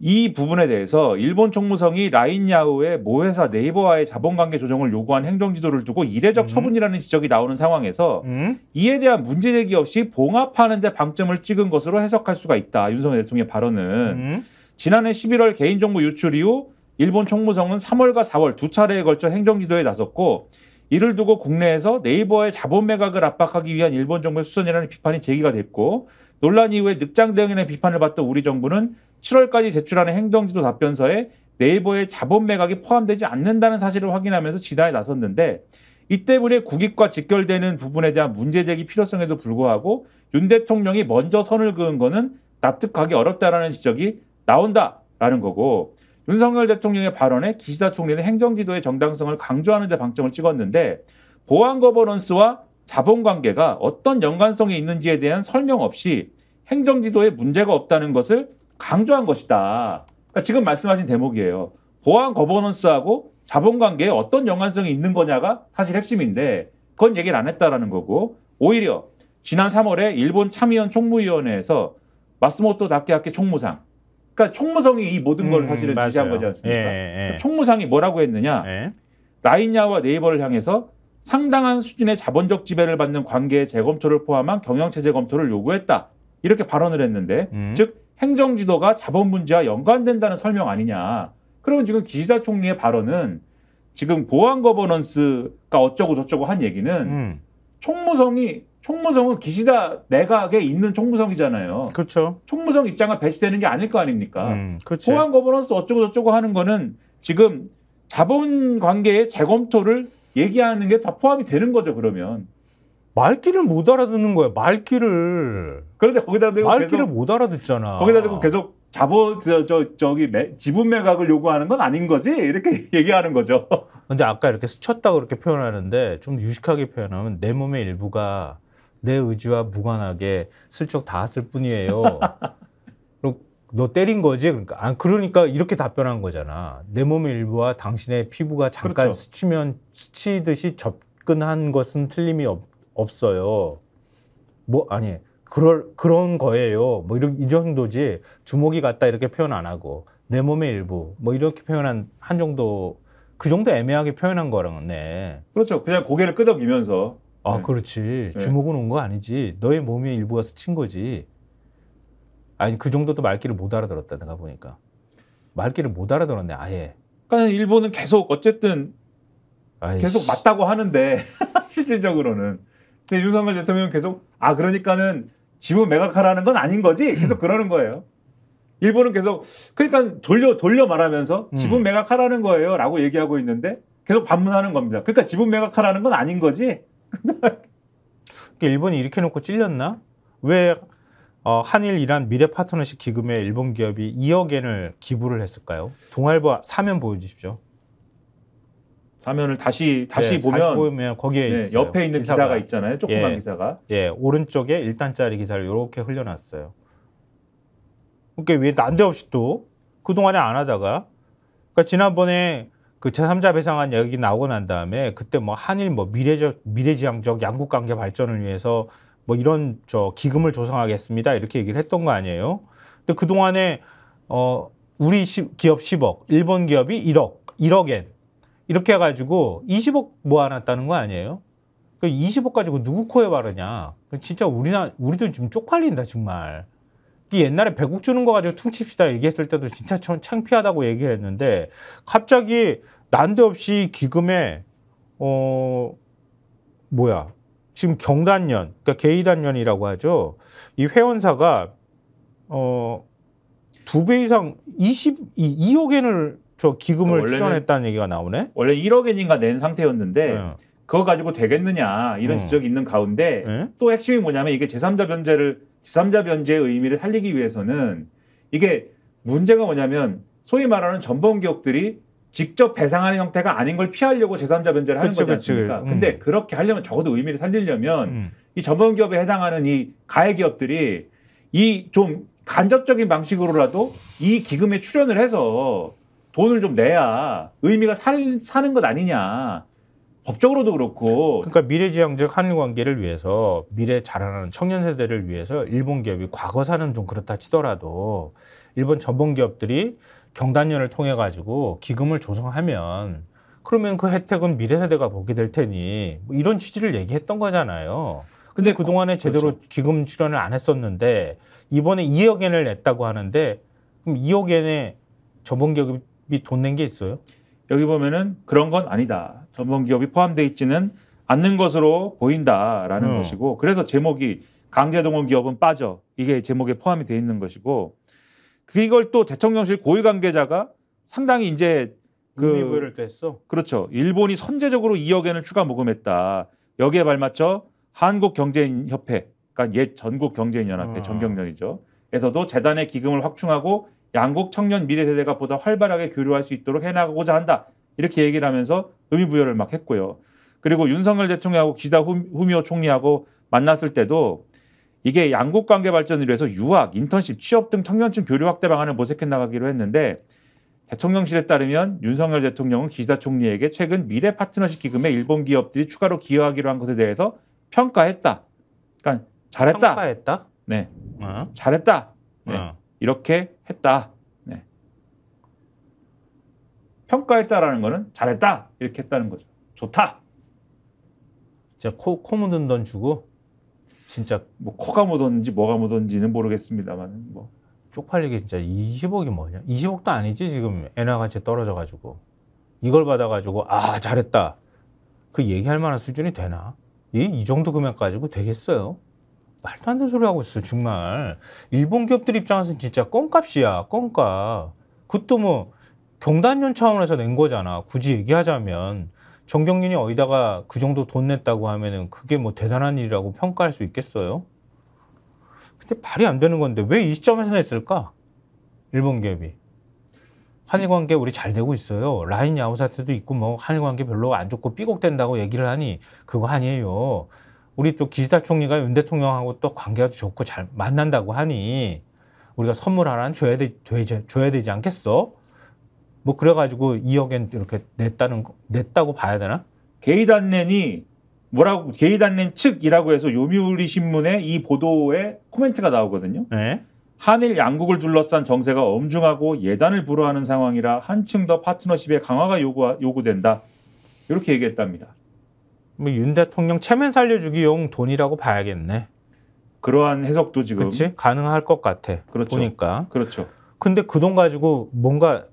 이 부분에 대해서 일본 총무성이 라인 야후의 모회사 네이버와의 자본관계 조정을 요구한 행정지도를 두고 이례적 처분이라는 지적이 나오는 상황에서 이에 대한 문제제기 없이 봉합하는 데 방점을 찍은 것으로 해석할 수가 있다. 윤석열 대통령의 발언은 지난해 11월 개인정보 유출 이후 일본 총무성은 3월과 4월 두 차례에 걸쳐 행정지도에 나섰고 이를 두고 국내에서 네이버의 자본 매각을 압박하기 위한 일본 정부의 수선이라는 비판이 제기가 됐고 논란 이후에 늑장 대응이라는 비판을 받던 우리 정부는 7월까지 제출하는 행정지도 답변서에 네이버의 자본 매각이 포함되지 않는다는 사실을 확인하면서 지단에 나섰는데 이 때문에 국익과 직결되는 부분에 대한 문제제기 필요성에도 불구하고 윤 대통령이 먼저 선을 그은 거는 납득하기 어렵다라는 지적이 나온다라는 거고 윤석열 대통령의 발언에 기시다 총리는 행정지도의 정당성을 강조하는 데 방점을 찍었는데 보안 거버넌스와 자본관계가 어떤 연관성이 있는지에 대한 설명 없이 행정지도에 문제가 없다는 것을 강조한 것이다. 그러니까 지금 말씀하신 대목이에요. 보안 거버넌스하고 자본관계에 어떤 연관성이 있는 거냐가 사실 핵심인데 그건 얘기를 안 했다라는 거고 오히려 지난 3월에 일본 참의원 총무위원회에서 마스모토 다케아키 총무상 그러니까 총무성이 이 모든 걸 사실은 지시한 거지 않습니까? 그러니까 총무상이 뭐라고 했느냐. 라인야와 네이버를 향해서 상당한 수준의 자본적 지배를 받는 관계의 재검토를 포함한 경영체제 검토를 요구했다. 이렇게 발언을 했는데 즉 행정지도가 자본 문제와 연관된다는 설명 아니냐. 그러면 지금 기시다 총리의 발언은 지금 보안 거버넌스가 어쩌고 저쩌고 한 얘기는 총무성은 기시다 내각에 있는 총무성이잖아요. 그렇죠. 총무성 입장과 배치되는 게 아닐 거 아닙니까? 그렇죠. 보안 거버넌스 어쩌고 저쩌고 하는 거는 지금 자본 관계의 재검토를 얘기하는 게 다 포함이 되는 거죠. 그러면 말귀를 못 알아듣는 거야. 말귀를. 그런데 거기다 대고 말귀를 못 알아듣잖아. 거기다 대고 계속 저기 지분 매각을 요구하는 건 아닌 거지 이렇게 얘기하는 거죠. 근데 아까 이렇게 스쳤다고 그렇게 표현하는데 좀 유식하게 표현하면 내 몸의 일부가 내 의지와 무관하게 슬쩍 닿았을 뿐이에요. 그리고 너 때린 거지? 그러니까 이렇게 답변한 거잖아. 내 몸의 일부와 당신의 피부가 잠깐 그렇죠. 스치듯이 접근한 것은 틀림이 없어요. 뭐 아니 그런 거예요. 뭐 이 정도지. 주먹이 같다 이렇게 표현 안 하고 내 몸의 일부 뭐 이렇게 표현한 한 정도 그 정도 애매하게 표현한 거랑네. 그렇죠. 그냥 고개를 끄덕이면서. 아, 네. 그렇지. 네. 주먹은 온 거 아니지. 너의 몸의 일부가 스친 거지. 아니 그 정도도 말귀를 못 알아들었다 내가 보니까. 말귀를 못 알아들었네 아예. 그러니까 일본은 계속 어쨌든 아이씨. 계속 맞다고 하는데 실질적으로는. 근데 윤석열 대통령은 계속 그러니까는 지분 매각하라는 건 아닌 거지 계속 그러는 거예요. 일본은 계속 그러니까 돌려 말하면서 지분 매각하라는 거예요라고 얘기하고 있는데 계속 반문하는 겁니다. 그러니까 지분 매각하라는 건 아닌 거지. 일본이 이렇게 놓고 찔렸나? 왜 한일 이란 미래 파트너십 기금에 일본 기업이 2억 엔을 기부를 했을까요? 동아일보 사면 보여주십시오. 사면을 다시 네, 보면 거기에 네, 있어요. 옆에 있는 기사가 있잖아요. 조그만 예, 기사가. 예, 오른쪽에 1단짜리 기사를 이렇게 흘려놨어요. 그러니까 왜 난데없이 또 그동안에 안 하다가 그러니까 지난번에 그 제3자 배상안 얘기 나오고 난 다음에 그때 뭐 한일 뭐 미래지향적 양국 관계 발전을 위해서 뭐 이런 기금을 조성하겠습니다 이렇게 얘기를 했던 거 아니에요? 근데 그 동안에 우리 기업 10억, 일본 기업이 1억 엔 이렇게 해가지고 20억 모아놨다는 거 아니에요? 그 20억 가지고 누구 코에 바르냐? 진짜 우리도 지금 쪽팔린다 정말. 옛날에 배국 주는 거 가지고 퉁칩시다 얘기했을 때도 진짜 창피하다고 얘기했는데 갑자기 난데없이 기금에 지금 경단년, 그러니까 개의단년이라고 하죠. 이 회원사가 2배 이상 2억 엔을 기금을 출연했다는 얘기가 나오네. 원래 1억 엔인가 낸 상태였는데 그거 가지고 되겠느냐 이런 지적이 있는 가운데 또 핵심이 뭐냐면 이게 제3자 변제의 의미를 살리기 위해서는 이게 문제가 뭐냐면 소위 말하는 전범 기업들이 직접 배상하는 형태가 아닌 걸 피하려고 제3자 변제를 하는 거지 않습니까? 근데 그렇게 하려면 적어도 의미를 살리려면 이 전범 기업에 해당하는 이 가해 기업들이 이 좀 간접적인 방식으로라도 이 기금에 출연을 해서 돈을 좀 내야 의미가 사는 것 아니냐. 법적으로도 그렇고. 그러니까 미래지향적 한일 관계를 위해서 미래 자라나는 청년 세대를 위해서 일본 기업이 과거사는 좀 그렇다 치더라도 일본 전범 기업들이 경단련을 통해 가지고 기금을 조성하면 그러면 그 혜택은 미래 세대가 보게 될 테니 뭐 이런 취지를 얘기했던 거잖아요. 근데 그동안에 제대로 기금 출연을 안 했었는데 이번에 2억 엔을 냈다고 하는데 그럼 2억 엔에 전범 기업이 돈 낸 게 있어요? 여기 보면은 그런 건 아니다. 전범 기업이 포함되어 있지는 않는 것으로 보인다라는 것이고 그래서 제목이 강제동원 기업은 빠져. 이게 제목에 포함이 되어 있는 것이고 이걸 또 대통령실 고위 관계자가 상당히 이제 의미부여를 또 했어. 그렇죠. 일본이 선제적으로 2억 엔을 추가 모금했다. 여기에 발맞춰 한국경제인협회, 그러니까 옛 전국경제인연합회 전경련이죠. 에서도 재단의 기금을 확충하고 양국 청년 미래 세대가 보다 활발하게 교류할 수 있도록 해나가고자 한다. 이렇게 얘기를 하면서 의미부여를 막 했고요. 그리고 윤석열 대통령하고 기시다 후미오 총리하고 만났을 때도 이게 양국 관계 발전을 위해서 유학, 인턴십, 취업 등 청년층 교류 확대 방안을 모색해 나가기로 했는데 대통령실에 따르면 윤석열 대통령은 기시다 총리에게 최근 미래 파트너십 기금에 일본 기업들이 추가로 기여하기로 한 것에 대해서 평가했다. 그러니까 잘했다. 평가했다? 네. 잘했다. 네. 이렇게 했다. 네. 평가했다라는 거는 잘했다. 이렇게 했다는 거죠. 좋다. 진짜 코 묻은 돈 주고 진짜 뭐 코가 묻었는지 뭐가 묻었는지는 모르겠습니다만 뭐 쪽팔리게 진짜 20억이 뭐냐? 20억도 아니지 지금 엔화 가치 떨어져 가지고 이걸 받아 가지고 잘했다. 그 얘기할 만한 수준이 되나? 이 정도 금액 가지고 되겠어요? 말도 안 되는 소리 하고 있어 정말. 일본 기업들 입장에서는 진짜 껌값이야 껌값. 그것도 뭐 경단련 차원에서 낸 거잖아. 굳이 얘기하자면 정경련이 어디다가 그 정도 돈 냈다고 하면은 그게 뭐 대단한 일이라고 평가할 수 있겠어요? 근데 말이 안 되는 건데 왜 이 시점에서 냈을까? 일본 기업이. 한일 관계 우리 잘 되고 있어요. 라인 야후 사태도 있고 뭐 한일 관계 별로 안 좋고 삐걱된다고 얘기를 하니 그거 아니에요. 우리 또 기시다 총리가 윤 대통령하고 또 관계가 좋고 잘 만난다고 하니 우리가 선물 하나는 줘야 되지 않겠어? 뭐 그래가지고 2억엔 이렇게 냈다고 봐야 되나? 게이단렌이 뭐라고 게이단렌 측이라고 해서 요미우리 신문의 이 보도에 코멘트가 나오거든요. 네. 한일 양국을 둘러싼 정세가 엄중하고 예단을 불허하는 상황이라 한층 더 파트너십의 강화가 요구된다. 이렇게 얘기했답니다. 뭐 윤 대통령 체면 살려주기용 돈이라고 봐야겠네. 그러한 해석도 지금 그렇지? 가능할 것 같아. 그렇죠. 보니까. 그렇죠. 근데 그 돈 가지고 뭔가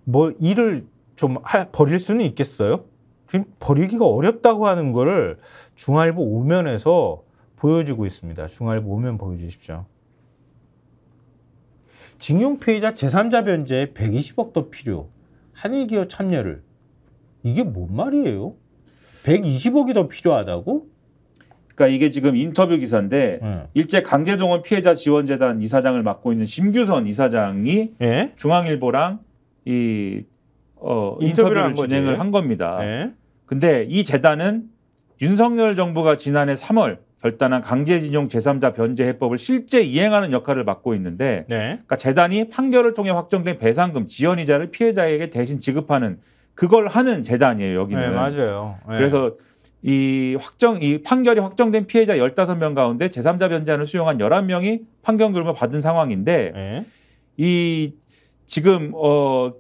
뭐 일을 좀 벌일 수는 있겠어요? 지금 벌이기가 어렵다고 하는 거를 중앙일보 5면에서 보여주고 있습니다. 중앙일보 5면 보여주십시오. 징용 피해자 제3자 변제에 120억 더 필요. 한일 기업 참여를. 이게 뭔 말이에요? 120억이 더 필요하다고? 그러니까 이게 지금 인터뷰 기사인데 일제 강제동원 피해자 지원재단 이사장을 맡고 있는 심규선 이사장이 예? 중앙일보랑 이 인터뷰를 진행을 한 겁니다. 예? 근데 이 재단은 윤석열 정부가 지난해 3월 결단한 강제징용 제3자 변제 해법을 실제 이행하는 역할을 맡고 있는데 네. 그러니까 재단이 판결을 통해 확정된 배상금, 지원이자를 피해자에게 대신 지급하는 그걸 하는 재단이에요. 여기는. 네, 맞아요. 네. 그래서 이 판결이 확정된 피해자 15명 가운데 제3자 변제안을 수용한 11명이 판결금을 받은 상황인데 네. 이 지금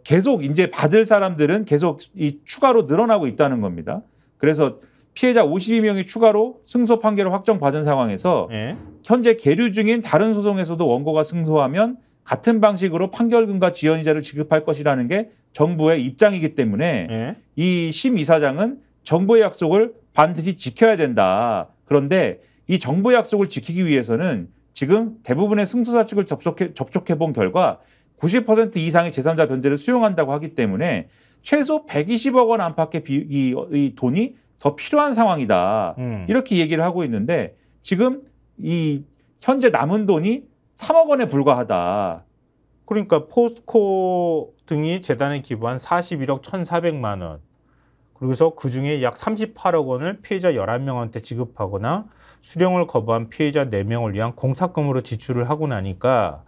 계속 이제 받을 사람들은 계속 이 추가로 늘어나고 있다는 겁니다. 그래서 피해자 52명이 추가로 승소 판결을 확정받은 상황에서 네. 현재 계류 중인 다른 소송에서도 원고가 승소하면 같은 방식으로 판결금과 지연이자를 지급할 것이라는 게 정부의 입장이기 때문에 네. 이 심 이사장은 정부의 약속을 반드시 지켜야 된다. 그런데 이 정부의 약속을 지키기 위해서는 지금 대부분의 승소사 측을 접촉해 본 결과 90% 이상의 제3자 변제를 수용한다고 하기 때문에 최소 120억 원 안팎의 이 돈이 더 필요한 상황이다. 이렇게 얘기를 하고 있는데 지금 이 현재 남은 돈이 3억 원에 불과하다. 그러니까 포스코 등이 재단에 기부한 41억 1,400만 원. 그래서 그중에 약 38억 원을 피해자 11명한테 지급하거나 수령을 거부한 피해자 4명을 위한 공탁금으로 지출을 하고 나니까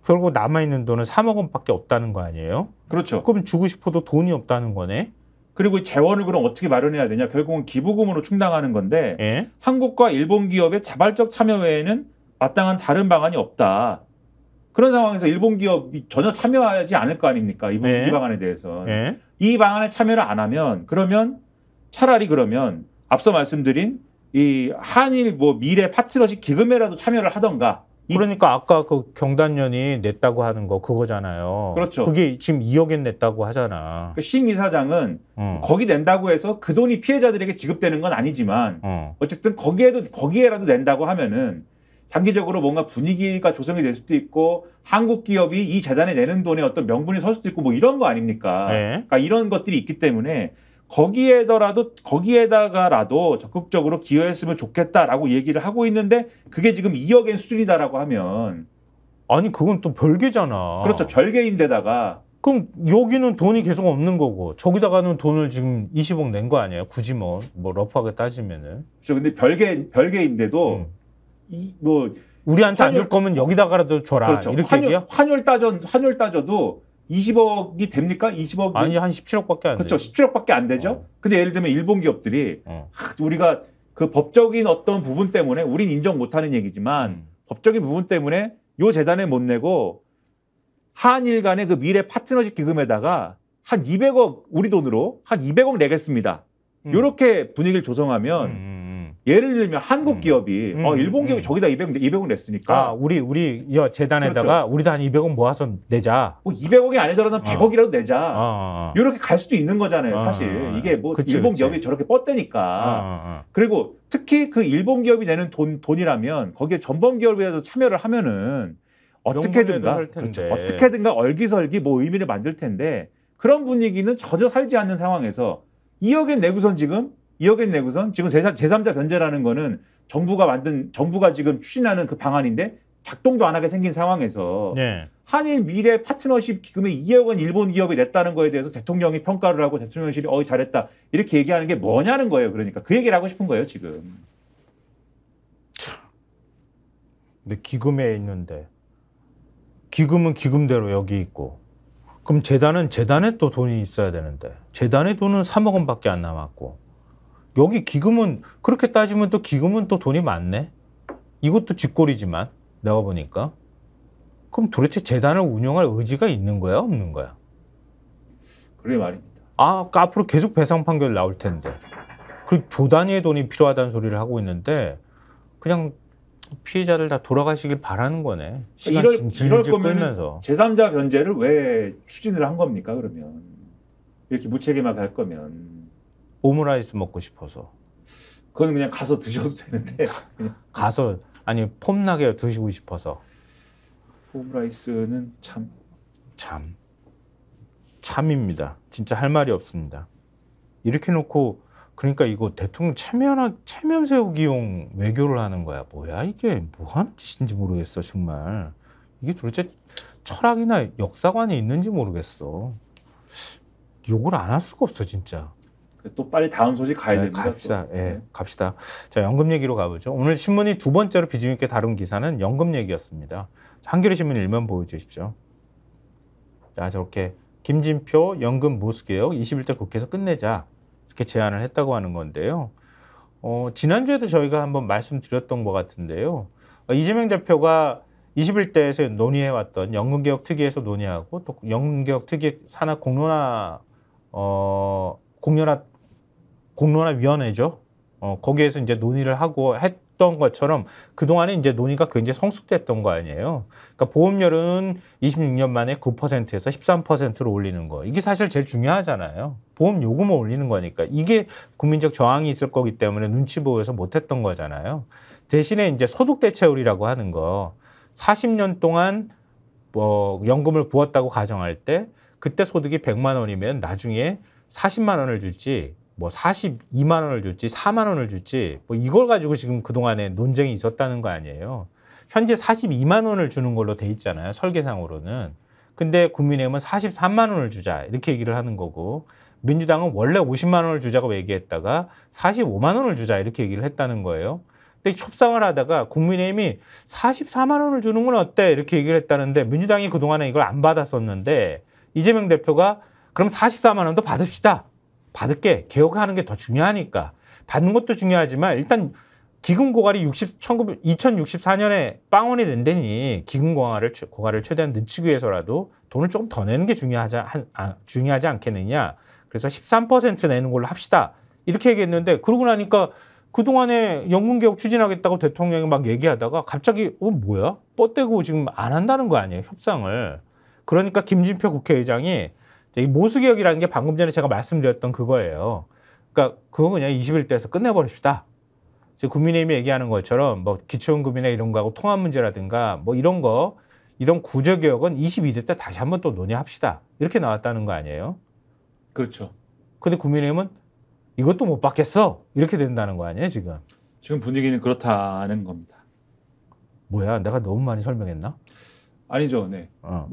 결국 남아있는 돈은 3억 원밖에 없다는 거 아니에요? 그렇죠. 그럼 주고 싶어도 돈이 없다는 거네? 그리고 재원을 그럼 어떻게 마련해야 되냐? 결국은 기부금으로 충당하는 건데 예? 한국과 일본 기업의 자발적 참여 외에는 마땅한 다른 방안이 없다. 그런 상황에서 일본 기업이 전혀 참여하지 않을 거 아닙니까? 이 방안에 대해서. 예? 이 방안에 참여를 안 하면 그러면 차라리 그러면 앞서 말씀드린 이 한일 뭐 미래 파트너십 기금에라도 참여를 하던가. 그러니까 아까 그 경단련이 냈다고 하는 거 그거잖아요. 그렇죠. 그게 지금 2억엔 냈다고 하잖아. 그 심 이사장은 거기 낸다고 해서 그 돈이 피해자들에게 지급되는 건 아니지만 어쨌든 거기에라도 낸다고 하면은 장기적으로 뭔가 분위기가 조성이 될 수도 있고 한국 기업이 이 재단에 내는 돈에 어떤 명분이 설 수도 있고 뭐 이런 거 아닙니까? 네. 그러니까 이런 것들이 있기 때문에 거기에다가라도 적극적으로 기여했으면 좋겠다라고 얘기를 하고 있는데 그게 지금 2억엔 수준이다라고 하면 아니 그건 또 별개잖아. 그렇죠. 별개인데다가 그럼 여기는 돈이 계속 없는 거고 저기다가는 돈을 지금 20억 낸 거 아니에요? 굳이 뭐 러프하게 따지면은. 그렇죠. 근데 별개인데도 뭐 우리한테 안 줄 거면 여기다가라도 줘라. 그렇죠. 이렇게 얘기야? 환율 따져도 20억이 됩니까? 20억이 아니 한 17억밖에 안 돼. 그렇죠. 17억밖에 안 되죠. 근데 예를 들면 일본 기업들이 우리가 그 법적인 어떤 부분 때문에 우린 인정 못하는 얘기지만 법적인 부분 때문에 요 재단에 못 내고 한일 간의 그 미래 파트너십 기금에다가 한 200억 우리 돈으로 한 200억 내겠습니다. 이렇게 분위기를 조성하면 예를 들면 한국 기업이 일본 기업이 저기다 200억 냈으니까 우리 재단에다가 그렇죠. 우리도 한 200억 모아서 내자. 뭐 200억이 아니더라도 100억이라도 내자. 이렇게 갈 수도 있는 거잖아요. 사실 이게 뭐 그치, 일본 기업이 저렇게 뻗대니까. 그리고 특히 그 일본 기업이 내는 돈이라면 거기에 전범 기업이라도 참여를 하면은 어떻게든가 얼기설기 뭐 의미를 만들 텐데 그런 분위기는 전혀 살지 않는 상황에서 2억엔 내구선 지금 제3자 변제라는 거는 정부가 지금 추진하는 그 방안인데 작동도 안 하게 생긴 상황에서 네. 한일 미래 파트너십 기금에 2억 원 일본 기업이 냈다는 거에 대해서 대통령이 평가를 하고 대통령실이 잘했다 이렇게 얘기하는 게 뭐냐는 거예요. 그러니까 그 얘기를 하고 싶은 거예요 지금. 근데 기금에 있는데 기금은 기금대로 여기 있고 그럼 재단은 재단에 또 돈이 있어야 되는데 재단의 돈은 3억 원밖에 안 남았고 여기 기금은 그렇게 따지면 또 기금은 또 돈이 많네. 이것도 쥐꼬리지만 내가 보니까 그럼 도대체 재단을 운영할 의지가 있는 거야 없는 거야? 그게 말입니다. 앞으로 계속 배상 판결 나올 텐데 그 조 단위의 돈이 필요하다는 소리를 하고 있는데 그냥 피해자들 다 돌아가시길 바라는 거네. 시간 이럴 거면 끌면서. 제3자 변제를 왜 추진을 한 겁니까? 그러면 이렇게 무책임하게 할 거면 오므라이스 먹고 싶어서. 그건 그냥 가서 드셔도 되는데 그냥. 가서 아니 폼나게 드시고 싶어서. 오므라이스는 참입니다. 진짜 할 말이 없습니다. 이렇게 놓고 그러니까 이거 대통령 체면 세우기용 외교를 하는 거야. 뭐야 이게 뭐 하는 짓인지 모르겠어 정말. 이게 도대체 철학이나 역사관이 있는지 모르겠어. 욕을 안 할 수가 없어 진짜. 또 빨리 다음 소식 가야 됩니다. 갑시다. 예, 갑시다. 자, 연금 얘기로 가보죠. 오늘 신문이 두 번째로 비중 있게 다룬 기사는 연금 얘기였습니다. 한겨레 신문 1면 보여주십시오. 자, 저렇게 김진표 연금 보수개혁 21대 국회에서 끝내자 이렇게 제안을 했다고 하는 건데요. 지난주에도 저희가 한번 말씀드렸던 것 같은데요. 이재명 대표가 21대에서 논의해왔던 연금개혁 특위에서 논의하고 또 연금개혁 특위 산하 공론화위원회죠. 거기에서 이제 논의를 하고 했던 것처럼 그동안에 이제 논의가 굉장히 성숙됐던 거 아니에요. 그러니까 보험료는 26년 만에 9%에서 13%로 올리는 거. 이게 사실 제일 중요하잖아요. 보험 요금을 올리는 거니까. 이게 국민적 저항이 있을 거기 때문에 눈치 보여서 못했던 거잖아요. 대신에 이제 소득대체율이라고 하는 거. 40년 동안 연금을 부었다고 가정할 때 그때 소득이 100만 원이면 나중에 40만 원을 줄지 42만 원을 줄지 4만 원을 줄지 이걸 가지고 지금 그동안에 논쟁이 있었다는 거 아니에요. 현재 42만 원을 주는 걸로 돼 있잖아요. 설계상으로는. 근데 국민의힘은 43만 원을 주자 이렇게 얘기를 하는 거고 민주당은 원래 50만 원을 주자고 얘기했다가 45만 원을 주자 이렇게 얘기를 했다는 거예요. 근데 협상을 하다가 국민의힘이 44만 원을 주는 건 어때 이렇게 얘기를 했다는데 민주당이 그동안에 이걸 안 받았었는데 이재명 대표가 그럼 44만 원도 받읍시다. 받을게. 개혁하는 게 더 중요하니까. 받는 것도 중요하지만 일단 기금 고갈이 2064년에 빵원이 된다니 기금 고갈을 최대한 늦추기 위해서라도 돈을 조금 더 내는 게 중요하지 않겠느냐. 그래서 13% 내는 걸로 합시다. 이렇게 얘기했는데 그러고 나니까 그동안에 연금개혁 추진하겠다고 대통령이 막 얘기하다가 갑자기 뭐야? 뻗대고 지금 안 한다는 거 아니에요. 협상을. 그러니까 김진표 국회의장이 이 모수개혁이라는 게 방금 전에 제가 말씀드렸던 그거예요. 그러니까 그거 그냥 21대에서 끝내버립시다. 지금 국민의힘이 얘기하는 것처럼 기초연금이나 이런 거하고 통합 문제라든가 이런 구조개혁은 22대 때 다시 한번 또 논의합시다. 이렇게 나왔다는 거 아니에요? 그렇죠. 근데 국민의힘은 이것도 못 받겠어. 이렇게 된다는 거 아니에요, 지금? 지금 분위기는 그렇다는 겁니다. 뭐야, 내가 너무 많이 설명했나? 아니죠, 네.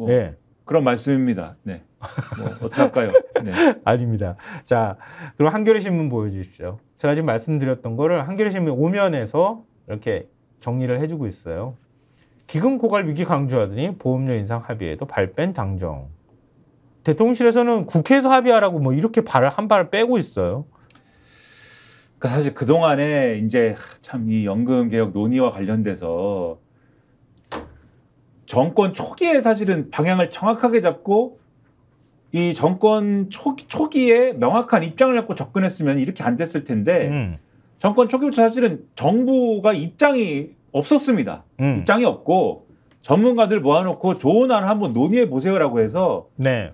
네. 그런 말씀입니다. 네. 어떡할까요? 네. 아닙니다. 자, 그럼 한겨레 신문 보여주십시오. 제가 지금 말씀드렸던 거를 한겨레 신문 5면에서 이렇게 정리를 해주고 있어요. 기금 고갈 위기 강조하더니 보험료 인상 합의에도 발 뺀 당정. 대통령실에서는 국회에서 합의하라고 이렇게 한 발을 빼고 있어요. 그러니까 사실 그동안에 이제 참 이 연금 개혁 논의와 관련돼서 정권 초기에 사실은 방향을 정확하게 잡고 이 정권 초기에 명확한 입장을 갖고 접근했으면 이렇게 안 됐을 텐데 정권 초기부터 사실은 정부가 입장이 없었습니다. 입장이 없고 전문가들 모아놓고 좋은 안을 한번 논의해 보세요라고 해서 네.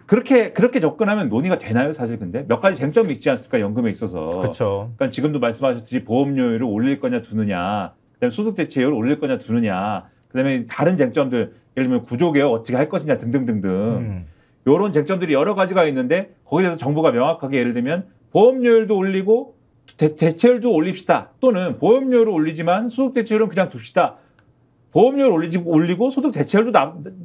그렇게 접근하면 논의가 되나요? 사실 근데 몇 가지 쟁점이 있지 않습니까? 연금에 있어서. 그렇죠. 그러니까 지금도 말씀하셨듯이 보험료율을 올릴 거냐 두느냐, 그다음에 소득대체율을 올릴 거냐 두느냐, 그다음에 다른 쟁점들 예를 들면 구조개혁 어떻게 할 것이냐 등등등등 이런 쟁점들이 여러 가지가 있는데 거기에 대해서 정부가 명확하게 예를 들면 보험료율도 올리고 대체율도 올립시다. 또는 보험료율을 올리지만 소득 대체율은 그냥 둡시다. 보험료를 올리고 소득 대체율도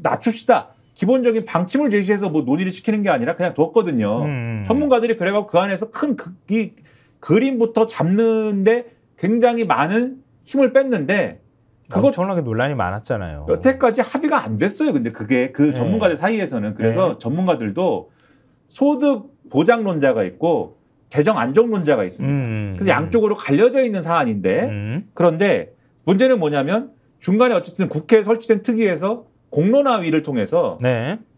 낮춥시다. 기본적인 방침을 제시해서 뭐 논의를 시키는 게 아니라 그냥 뒀거든요. 전문가들이 그래갖고 그 안에서 큰 이 그림부터 잡는데 굉장히 많은 힘을 뺐는데 그거 엄청나게 논란이 많았잖아요. 여태까지 합의가 안 됐어요. 근데 그게 그 전문가들 사이에서는 그래서 전문가들도 소득 보장론자가 있고 재정 안정론자가 있습니다. 그래서 양쪽으로 갈려져 있는 사안인데 그런데 문제는 뭐냐면 중간에 어쨌든 국회에 설치된 특위에서 공론화위를 통해서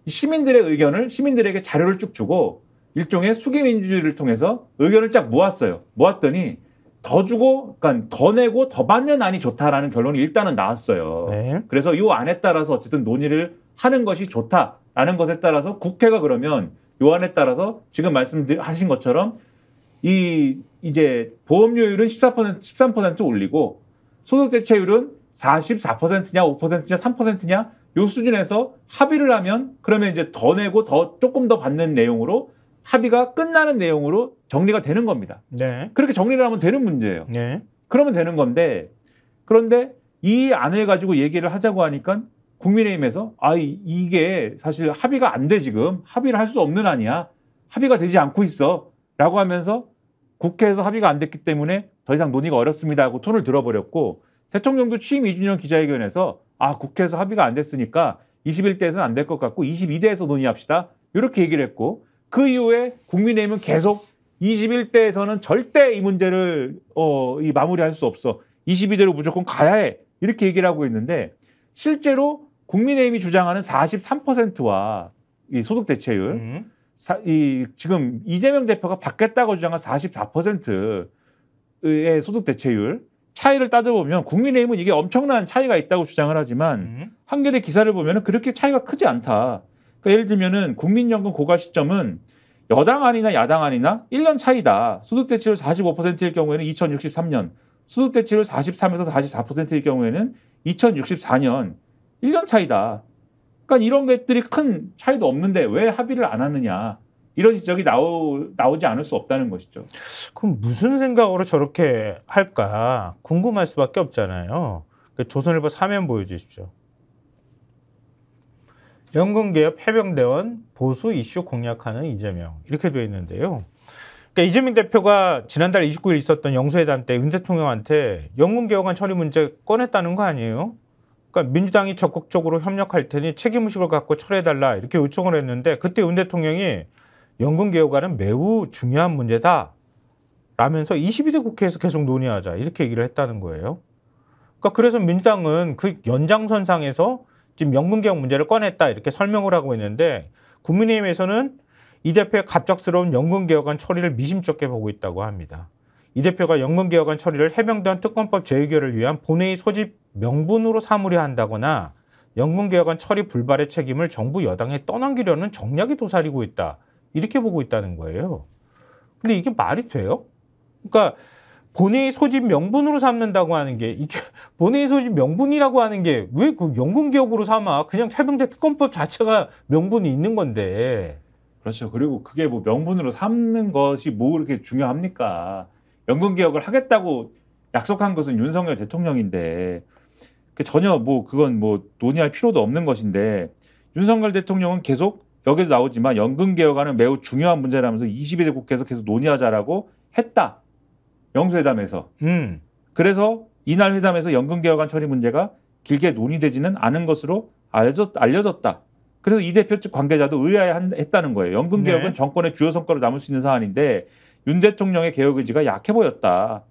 시민들의 의견을 시민들에게 자료를 쭉 주고 일종의 수기민주주의를 통해서 의견을 쫙 모았어요. 모았더니 더 주고, 그러니까 더 내고 더 받는 안이 좋다라는 결론이 일단은 나왔어요. 그래서 이 안에 따라서 어쨌든 논의를 하는 것이 좋다라는 것에 따라서 국회가 그러면 이 안에 따라서 지금 말씀하신 것처럼 이제 보험료율은 13% 올리고 소득 대체율은 44%냐 5%냐 3%냐 요 수준에서 합의를 하면 그러면 이제 더 내고 조금 더 받는 내용으로 합의가 끝나는 내용으로 정리가 되는 겁니다. 그렇게 정리를 하면 되는 문제예요. 그러면 되는 건데 그런데 이 안을 가지고 얘기를 하자고 하니까 국민의힘에서 이게 사실 합의가 안 돼 지금 합의를 할 수 없는 안이야. 합의가 되지 않고 있어 라고 하면서 국회에서 합의가 안 됐기 때문에 더 이상 논의가 어렵습니다 하고 톤을 들어버렸고 대통령도 취임 2주년 기자회견에서 국회에서 합의가 안 됐으니까 21대에서는 안 될 것 같고 22대에서 논의합시다. 이렇게 얘기를 했고 그 이후에 국민의힘은 계속 21대에서는 절대 이 문제를 마무리할 수 없어. 22대로 무조건 가야 해. 이렇게 얘기를 하고 있는데 실제로 국민의힘이 주장하는 43%와 이 소득 대체율 지금 이재명 대표가 받겠다고 주장한 44%의 소득 대체율 차이를 따져보면 국민의힘은 이게 엄청난 차이가 있다고 주장을 하지만 한겨레 기사를 보면 그렇게 차이가 크지 않다. 그러니까 예를 들면은 국민연금 고가 시점은 여당 안이나 야당 안이나 1년 차이다. 소득 대체율 45%일 경우에는 2063년, 소득 대체율 43에서 44%일 경우에는 2064년 1년 차이다. 그러니까 이런 것들이 큰 차이도 없는데 왜 합의를 안 하느냐. 이런 지적이 나오지 않을 수 없다는 것이죠. 그럼 무슨 생각으로 저렇게 할까 궁금할 수밖에 없잖아요. 조선일보 사면 보여주십시오. 연금개혁 해병대원 보수 이슈 공략하는 이재명 이렇게 되어 있는데요. 그러니까 이재명 대표가 지난달 29일 있었던 영수회담 때 윤 대통령한테 연금개혁안 처리 문제 꺼냈다는 거 아니에요? 그러니까 민주당이 적극적으로 협력할 테니 책임의식을 갖고 처리해달라 이렇게 요청을 했는데 그때 윤 대통령이 연금개혁안은 매우 중요한 문제다 라면서 22대 국회에서 계속 논의하자 이렇게 얘기를 했다는 거예요. 그러니까 그래서 민주당은 그 연장선상에서 지금 연금개혁 문제를 꺼냈다 이렇게 설명을 하고 있는데 국민의힘에서는 이 대표의 갑작스러운 연금개혁안 처리를 미심쩍게 보고 있다고 합니다. 이 대표가 연금개혁안 처리를 해병대원 특검법 재의결을 위한 본회의 소집 명분으로 삼으려 한다거나 연금개혁안 처리 불발의 책임을 정부 여당에 떠넘기려는 정략이 도사리고 있다. 이렇게 보고 있다는 거예요. 근데 이게 말이 돼요? 그러니까 본회의 소집 명분으로 삼는다고 하는 게 이게 본회의 소집 명분이라고 하는 게 왜 그 연금개혁으로 삼아? 그냥 해병대 특검법 자체가 명분이 있는 건데. 그렇죠. 그리고 그게 뭐 명분으로 삼는 것이 뭐 그렇게 중요합니까? 연금개혁을 하겠다고 약속한 것은 윤석열 대통령인데 전혀 뭐 그건 뭐 논의할 필요도 없는 것인데 윤석열 대통령은 계속 여기도 나오지만 연금개혁안은 매우 중요한 문제라면서 22대 국회에서 계속 논의하자라고 했다. 영수회담에서. 그래서 이날 회담에서 연금개혁안 처리 문제가 길게 논의되지는 않은 것으로 알려졌다. 그래서 이 대표 측 관계자도 의아해했다는 거예요. 연금개혁은 정권의 주요 성과로 남을 수 있는 사안인데 윤 대통령의 개혁 의지가 약해 보였다.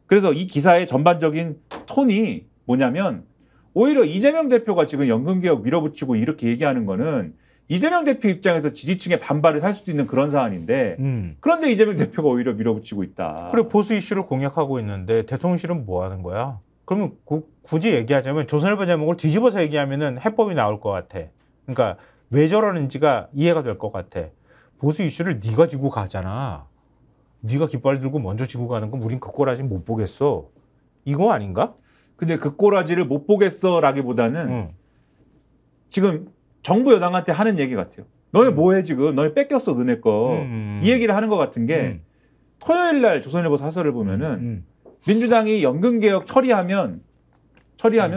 그래서 이 기사의 전반적인 톤이 뭐냐면 오히려 이재명 대표가 지금 연금개혁 밀어붙이고 이렇게 얘기하는 거는 이재명 대표 입장에서 지지층의 반발을 살 수도 있는 그런 사안인데 그런데 이재명 대표가 오히려 밀어붙이고 있다. 그래 보수 이슈를 공략하고 있는데 대통령실은 뭐 하는 거야? 그러면 굳이 얘기하자면 조선일보 제목을 뒤집어서 얘기하면은 해법이 나올 것 같아. 그러니까 왜 저러는지가 이해가 될 것 같아. 보수 이슈를 네가 지고 가잖아. 네가 깃발 들고 먼저 지고 가는 건 우린 그 꼬라지 못 보겠어. 이거 아닌가? 근데 그 꼬라지를 못 보겠어라기보다는 지금 정부 여당한테 하는 얘기 같아요. 너네 뭐해 지금? 너네 뺏겼어 너네 거. 이 얘기를 하는 것 같은 게 토요일 날 조선일보 사설을 보면은 민주당이 연금개혁 처리하면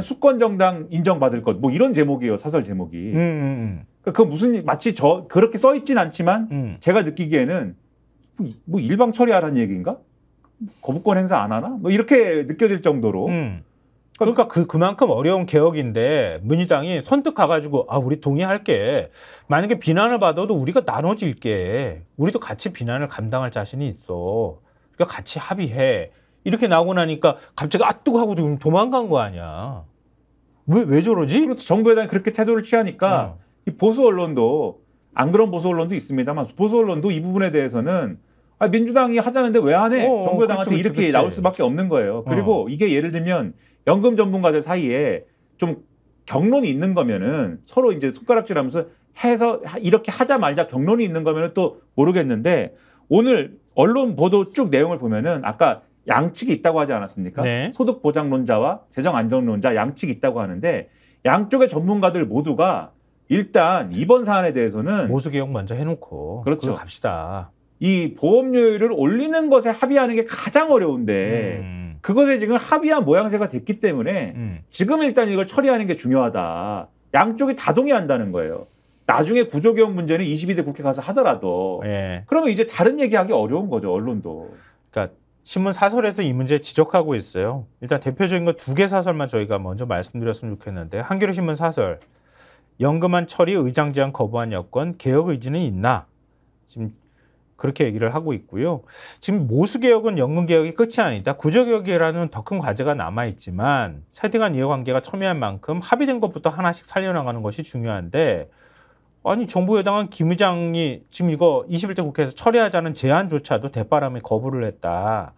수권 정당 인정받을 것 뭐 이런 제목이에요 사설 제목이. 그러니까 그 무슨 마치 그렇게 써 있진 않지만 제가 느끼기에는 뭐 일방 처리하라는 얘기인가? 거부권 행사 안 하나? 뭐 이렇게 느껴질 정도로. 그러니까 그만큼 어려운 개혁인데 민주당이 선뜻 가가지고 우리 동의할게. 만약에 비난을 받아도 우리가 나눠질게. 우리도 같이 비난을 감당할 자신이 있어. 그러니까 같이 합의해. 이렇게 나오고 나니까 갑자기 뜨고 하고 도망간 거 아니야. 왜 저러지? 그렇죠. 정부 여당이 그렇게 태도를 취하니까 이 보수 언론도 안 그런 보수 언론도 있습니다만 보수 언론도 이 부분에 대해서는 민주당이 하자는데 왜 안 해? 정부 여당한테 이렇게 나올 수밖에 없는 거예요. 그리고 이게 예를 들면 연금 전문가들 사이에 좀 경론이 있는 거면은 서로 이제 손가락질하면서 해서 이렇게 하자 말자 경론이 있는 거면은 또 모르겠는데 오늘 언론 보도 쭉 내용을 보면은 아까 양측이 있다고 하지 않았습니까? 네. 소득 보장론자와 재정 안정론자 양측이 있다고 하는데 양쪽의 전문가들 모두가 일단 이번 사안에 대해서는 모수 개혁 먼저 해놓고 그렇죠. 갑시다. 이 보험료율을 올리는 것에 합의하는 게 가장 어려운데 그것에 지금 합의한 모양새가 됐기 때문에 지금 일단 이걸 처리하는 게 중요하다. 양쪽이 다 동의한다는 거예요. 나중에 구조개혁 문제는 22대 국회 가서 하더라도 그러면 이제 다른 얘기하기 어려운 거죠. 언론도. 그러니까 신문 사설에서 이 문제 지적하고 있어요. 일단 대표적인 거 2개 사설만 저희가 먼저 말씀드렸으면 좋겠는데 한겨레 신문 사설. 연금안 처리 의장 제안 거부한 여건 개혁 의지는 있나? 지금 그렇게 얘기를 하고 있고요. 지금 모수개혁은 연금개혁이 끝이 아니다. 구조개혁이라는 더 큰 과제가 남아있지만 세대 간 이해관계가 첨예한 만큼 합의된 것부터 하나씩 살려나가는 것이 중요한데 아니 정부 여당은 김 의장이 지금 이거 21대 국회에서 처리하자는 제안조차도 대바람에 거부를 했다.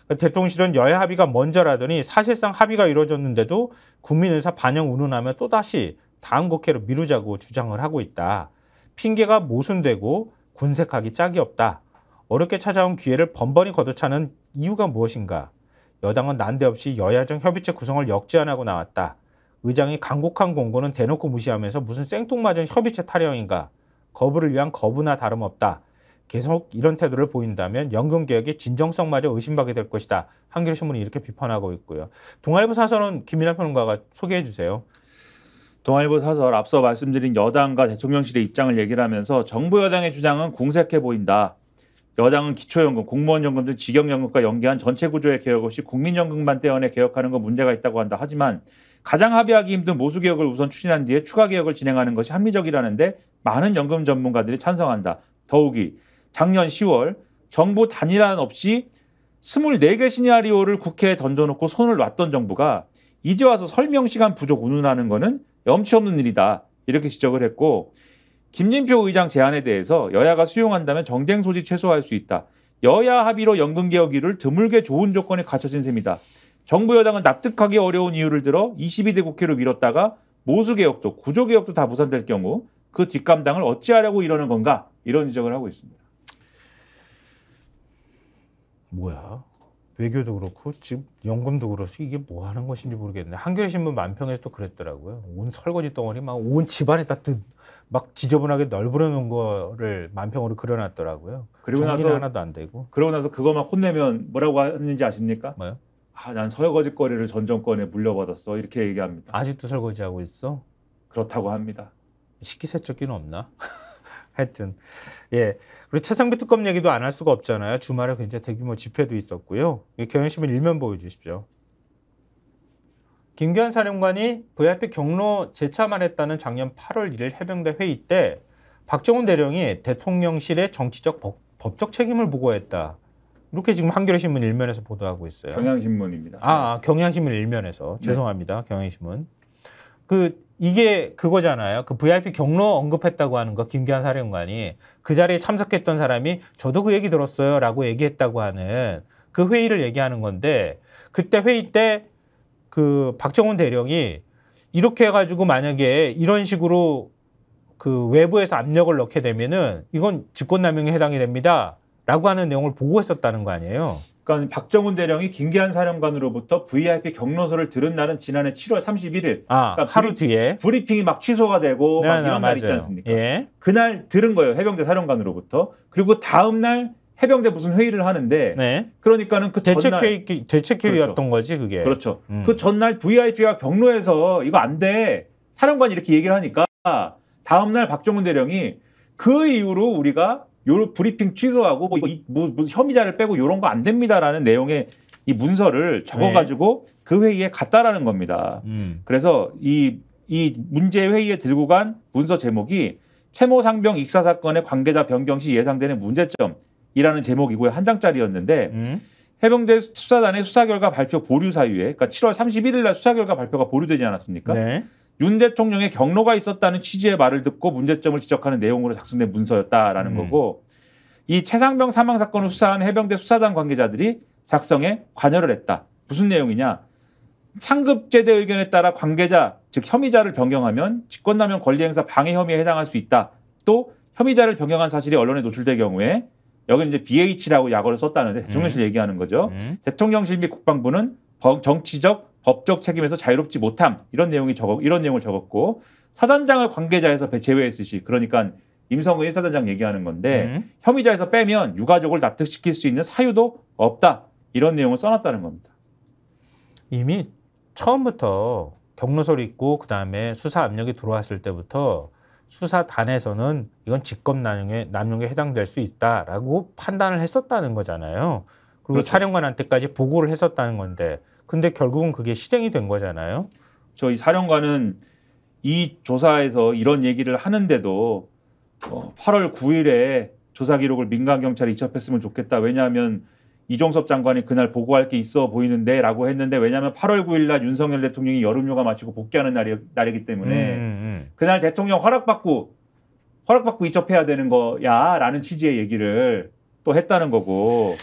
그러니까 대통령실은 여야 합의가 먼저라더니 사실상 합의가 이루어졌는데도 국민의사 반영 운운하며 또다시 다음 국회로 미루자고 주장을 하고 있다. 핑계가 모순되고 군색하기 짝이 없다. 어렵게 찾아온 기회를 번번이 걷어차는 이유가 무엇인가? 여당은 난데없이 여야정 협의체 구성을 역제안하고 나왔다. 의장이 간곡한 공고는 대놓고 무시하면서 무슨 생뚱맞은 협의체 타령인가? 거부를 위한 거부나 다름없다. 계속 이런 태도를 보인다면 연금개혁의 진정성마저 의심받게 될 것이다. 한겨레신문이 이렇게 비판하고 있고요. 동아일보 사설은 김민하 평론가가 소개해 주세요. 동아일보 사설 앞서 말씀드린 여당과 대통령실의 입장을 얘기를 하면서 정부 여당의 주장은 궁색해 보인다. 여당은 기초연금, 공무원연금 등 직영연금과 연계한 전체 구조의 개혁 없이 국민연금만 떼어내 개혁하는 건 문제가 있다고 한다. 하지만 가장 합의하기 힘든 모수개혁을 우선 추진한 뒤에 추가 개혁을 진행하는 것이 합리적이라는데 많은 연금 전문가들이 찬성한다. 더욱이 작년 10월 정부 단일화 없이 24개 시나리오를 국회에 던져놓고 손을 놨던 정부가 이제 와서 설명 시간 부족 운운하는 거는 염치 없는 일이다. 이렇게 지적을 했고 김진표 의장 제안에 대해서 여야가 수용한다면 정쟁 소지 최소화할 수 있다. 여야 합의로 연금개혁일을 드물게 좋은 조건이 갖춰진 셈이다. 정부 여당은 납득하기 어려운 이유를 들어 22대 국회로 미뤘다가 모수개혁도 구조개혁도 다 무산될 경우 그 뒷감당을 어찌하려고 이러는 건가? 이런 지적을 하고 있습니다. 뭐야? 외교도 그렇고 지금 연금도 그렇고 이게 뭐 하는 것인지 모르겠네. 한겨레신문 만평에서 또 그랬더라고요. 온 설거지 덩어리 막 온 집안에다 막 지저분하게 널브러 놓은 거를 만평으로 그려놨더라고요. 그리고 나서 하나도 안 되고. 그러고 나서 그거 막 혼내면 뭐라고 했는지 아십니까? 뭐요? 난 설거지거리를 전 정권에 물려받았어. 이렇게 얘기합니다. 아직도 설거지하고 있어? 그렇다고 합니다. 식기세척기는 없나? 하여튼 예. 그리고 최상비 특검 얘기도 안 할 수가 없잖아요. 주말에 굉장히 대규모 집회도 있었고요. 경향신문 일면 보여주십시오. 김기현 사령관이 VIP 경로 재참할했다는 작년 8월 1일 해병대 회의 때 박정훈 대령이 대통령실의 정치적 법적 책임을 보고했다. 이렇게 지금 한겨레신문 일면에서 보도하고 있어요. 경향신문입니다. 경향신문 일면에서. 죄송합니다. 경향신문. 이게 그거잖아요. 그 VIP 경로 언급했다고 하는 거 김기현 사령관이 그 자리에 참석했던 사람이 저도 그 얘기 들었어요 라고 얘기했다고 하는 그 회의를 얘기하는 건데 그때 회의 때 그 박정훈 대령이 이렇게 해가지고 만약에 이런 식으로 그 외부에서 압력을 넣게 되면은 이건 직권남용에 해당이 됩니다 라고 하는 내용을 보고했었다는 거 아니에요. 그러니까 박정훈 대령이 김기한 사령관으로부터 VIP 경로서를 들은 날은 지난해 7월 31일. 그러니까 하루 뒤에 브리핑이 막 취소가 되고 막 이런 날 있지 않습니까? 예. 그날 들은 거예요. 해병대 사령관으로부터. 그리고 다음 날 해병대 무슨 회의를 하는데 네. 그러니까는 그 전날 대책회의였던 그렇죠. 거지 그게. 그렇죠. 그 전날 VIP가 경로에서 이거 안 돼. 사령관이 이렇게 얘기를 하니까 다음 날 박정훈 대령이 그 이후로 우리가 요 브리핑 취소하고 뭐 혐의자를 빼고 이런 거 안 됩니다라는 내용의 이 문서를 적어가지고 네. 그 회의에 갔다라는 겁니다. 그래서 이 문제 회의에 들고 간 문서 제목이 채모 상병 익사 사건의 관계자 변경 시 예상되는 문제점이라는 제목이고요. 한 장짜리였는데 해병대 수사단의 수사 결과 발표 보류 사유에 그러니까 7월 31일 날 수사 결과 발표가 보류되지 않았습니까? 네. 윤 대통령의 경로가 있었다는 취지의 말을 듣고 문제점을 지적하는 내용으로 작성된 문서였다라는 거고 이 최상병 사망 사건을 수사한 해병대 수사단 관계자들이 작성에 관여를 했다. 무슨 내용이냐? 상급제대 의견에 따라 관계자, 즉 혐의자를 변경하면 직권남용 권리행사 방해 혐의에 해당할 수 있다. 또 혐의자를 변경한 사실이 언론에 노출될 경우에 여기는 이제 BH라고 약어를 썼다는데 대통령실 얘기하는 거죠. 대통령실 및 국방부는 정치적 법적 책임에서 자유롭지 못함 이런 내용을 적었고 사단장을 관계자에서 제외했을 시 그러니까 임성근 1사단장 얘기하는 건데 혐의자에서 빼면 유가족을 납득시킬 수 있는 사유도 없다 이런 내용을 써놨다는 겁니다. 이미 처음부터 경로서를 읽고 그다음에 수사 압력이 들어왔을 때부터 수사단에서는 이건 직권남용에 해당될 수 있다라고 판단을 했었다는 거잖아요. 그리고 그렇죠. 사령관한테까지 보고를 했었다는 건데 근데 결국은 그게 실행이 된 거잖아요. 저희 사령관은 이 조사에서 이런 얘기를 하는데도 8월 9일에 조사 기록을 민간 경찰에 이첩했으면 좋겠다. 왜냐하면 이종섭 장관이 그날 보고할 게 있어 보이는데 라고 했는데 왜냐하면 8월 9일 날 윤석열 대통령이 여름휴가 마치고 복귀하는 날이기 때문에 그날 대통령 허락받고 이첩해야 되는 거야 라는 취지의 얘기를 또 했다는 거고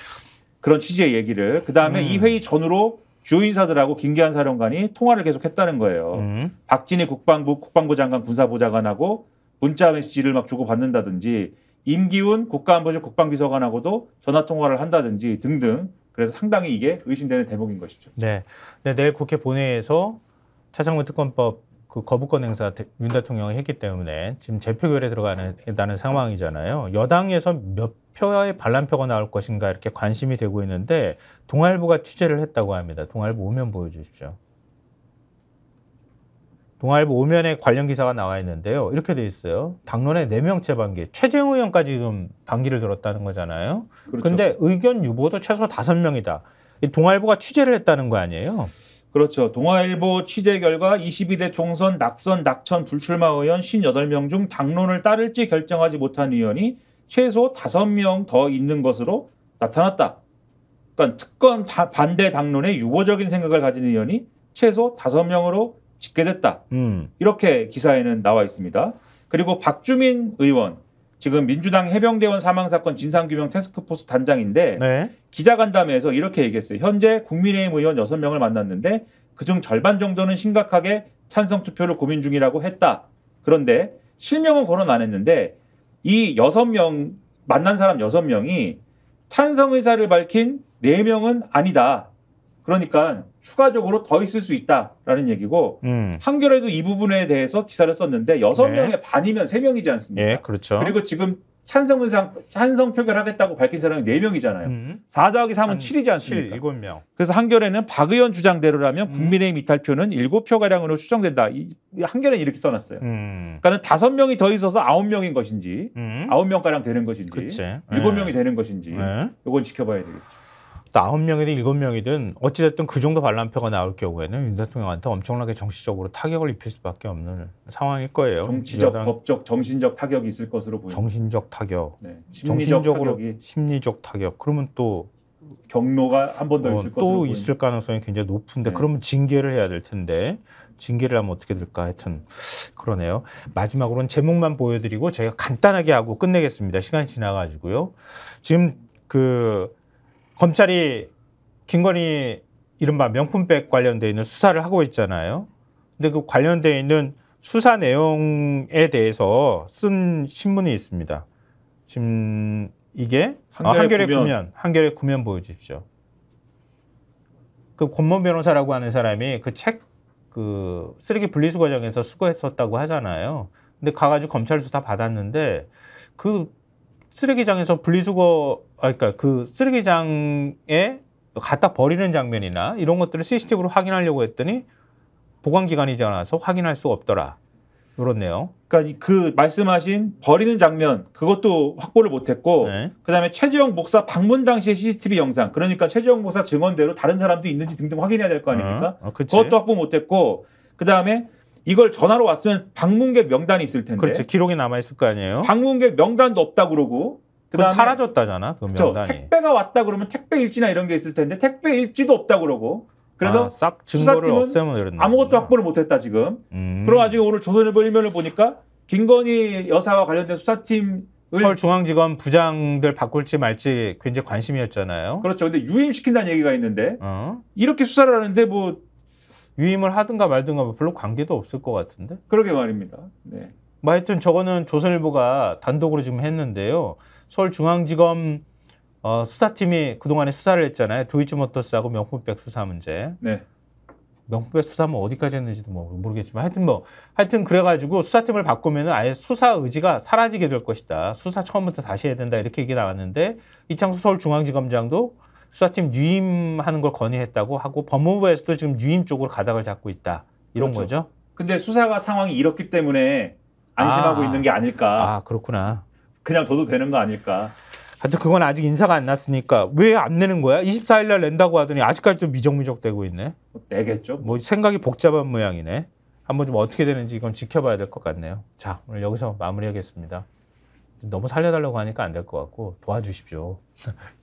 그런 취지의 얘기를 그다음에 이 회의 전후로 주요 인사들하고 김기한 사령관이 통화를 계속했다는 거예요. 박진희 국방부 장관 군사보좌관하고 문자 메시지를 막 주고받는다든지 임기훈 국가안보실 국방비서관하고도 전화 통화를 한다든지 등등. 그래서 상당히 이게 의심되는 대목인 것이죠. 네. 내일 국회 본회의에서 차상문 특검법 그 거부권 행사 윤 대통령이 했기 때문에 지금 재표결에 들어가는 상황이잖아요. 여당에서 몇 표의 반란표가 나올 것인가 이렇게 관심이 되고 있는데 동아일보가 취재를 했다고 합니다. 동아일보 5면 보여주십시오. 동아일보 5면에 관련 기사가 나와 있는데요. 이렇게 돼 있어요. 당론에 4명째 반기. 최재형 의원까지 지금 반기를 들었다는 거잖아요. 그런데 그렇죠. 의견 유보도 최소 5명이다. 동아일보가 취재를 했다는 거 아니에요? 그렇죠. 동아일보 취재 결과 22대 총선 낙천 불출마 의원 58명 중 당론을 따를지 결정하지 못한 의원이 최소 5명 더 있는 것으로 나타났다. 그러니까 특검 반대 당론에 유보적인 생각을 가진 의원이 최소 5명으로 집계됐다. 이렇게 기사에는 나와 있습니다. 그리고 박주민 의원, 지금 민주당 해병대원 사망사건 진상규명 태스크포스 단장인데 네. 기자간담회에서 이렇게 얘기했어요. 현재 국민의힘 의원 6명을 만났는데 그중 절반 정도는 심각하게 찬성 투표를 고민 중이라고 했다. 그런데 실명은 거론 안 했는데 이 6명 만난 사람 6명이 찬성 의사를 밝힌 4명은 아니다. 그러니까 추가적으로 더 있을 수 있다라는 얘기고 한겨레도 이 부분에 대해서 기사를 썼는데 6명의 네. 반이면 3명이지 않습니까? 네, 그렇죠. 그리고 지금 찬성 표결하겠다고 밝힌 사람이 4명이잖아요. 4 더하기 3은 7이지 않습니까? 7명. 그래서 한겨레는 박 의원 주장대로라면 국민의힘 이탈표는 7표가량으로 추정된다. 한겨레는 이렇게 써놨어요. 그러니까 5명이 더 있어서 9명인 것인지 9명가량 되는 것인지 그치. 7명이 되는 것인지 이건 지켜봐야 되겠죠. 9명이든 7명이든 어찌됐든 그 정도 반란표가 나올 경우에는 윤 대통령한테 엄청나게 정치적으로 타격을 입힐 수밖에 없는 상황일 거예요. 정치적, 법적, 정신적 타격이 있을 것으로 보입니다. 정신적 타격, 네. 심리적 타격. 그러면 또 경로가 한 번 더 있을 것으로 또 있을 가능성이 굉장히 높은데 네. 그러면 징계를 해야 될 텐데 징계를 하면 어떻게 될까 하여튼 그러네요. 마지막으로는 제목만 보여드리고 제가 간단하게 하고 끝내겠습니다. 시간이 지나가지고요. 지금 검찰이 김건희 이른바 명품백 관련돼 있는 수사를 하고 있잖아요. 근데 그 관련돼 있는 수사 내용에 대해서 쓴 신문이 있습니다. 지금 이게 한겨레 구면 보여주십시오. 그 권모 변호사라고 하는 사람이 그 책 그 쓰레기 분리수 과정에서 수거했었다고 하잖아요. 근데 가가지고 검찰 수사 받았는데 그 쓰레기장에서 분리수거, 그러니까 그 쓰레기장에 갖다 버리는 장면이나 이런 것들을 CCTV로 확인하려고 했더니 보관기간이지 않아서 확인할 수가 없더라. 그렇네요. 그러니까 그 말씀하신 버리는 장면 그것도 확보를 못했고, 네. 그다음에 최재형 목사 방문 당시의 CCTV 영상, 그러니까 최재형 목사 증언대로 다른 사람도 있는지 등등 확인해야 될 거 아닙니까? 그것도 확보 못했고, 그다음에 이걸 전화로 왔으면 방문객 명단이 있을 텐데, 그렇지, 기록이 남아 있을 거 아니에요. 방문객 명단도 없다 그러고, 그다음에 사라졌다잖아, 그 명단이. 택배가 왔다 그러면 택배 일지나 이런 게 있을 텐데 택배 일지도 없다 그러고. 그래서 싹 증거를 없애면 아무것도 확보를 못했다 지금. 그래가지고 오늘 조선일보 일면을 보니까 김건희 여사와 관련된 수사팀을 서울중앙지검 부장들 바꿀지 말지 굉장히 관심이었잖아요. 그렇죠. 근데 유임시킨다는 얘기가 있는데 이렇게 수사를 하는데 뭐 유임을 하든가 말든가 별로 관계도 없을 것 같은데. 그러게 말입니다. 네. 뭐 하여튼 저거는 조선일보가 단독으로 지금 했는데요. 서울중앙지검 수사팀이 그동안에 수사를 했잖아요. 도이치모터스하고 명품백 수사 문제. 네. 명품백 수사는 어디까지 했는지도 모르겠지만 하여튼 그래가지고 수사팀을 바꾸면은 아예 수사 의지가 사라지게 될 것이다. 수사 처음부터 다시 해야 된다 이렇게 얘기 나왔는데 이창수 서울중앙지검장도 수사팀 유임하는 걸 건의했다고 하고 법무부에서도 지금 유임 쪽으로 가닥을 잡고 있다. 이런 그렇죠. 거죠. 근데 수사가 상황이 이렇기 때문에 안심하고 있는 게 아닐까. 그렇구나. 그냥 둬도 되는 거 아닐까. 하여튼 그건 아직 인사가 안 났으니까 왜 안 내는 거야? 24일 날 낸다고 하더니 아직까지도 미적미적 되고 있네. 내겠죠. 뭐 생각이 복잡한 모양이네. 한번 좀 어떻게 되는지 이건 지켜봐야 될 것 같네요. 자, 오늘 여기서 마무리하겠습니다. 너무 살려달라고 하니까 안 될 것 같고 도와주십시오.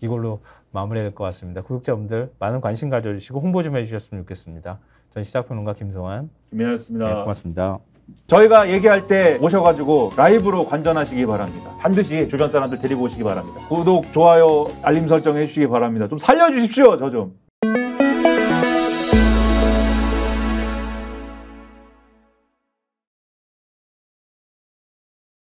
이걸로 마무리해야 될 것 같습니다. 구독자분들 많은 관심 가져주시고 홍보 좀 해주셨으면 좋겠습니다. 전 시사평론가 김성환, 김민아였습니다. 네, 고맙습니다. 저희가 얘기할 때 오셔가지고 라이브로 관전하시기 바랍니다. 반드시 주변 사람들 데리고 오시기 바랍니다. 구독, 좋아요, 알림 설정 해주시기 바랍니다. 좀 살려주십시오, 저 좀.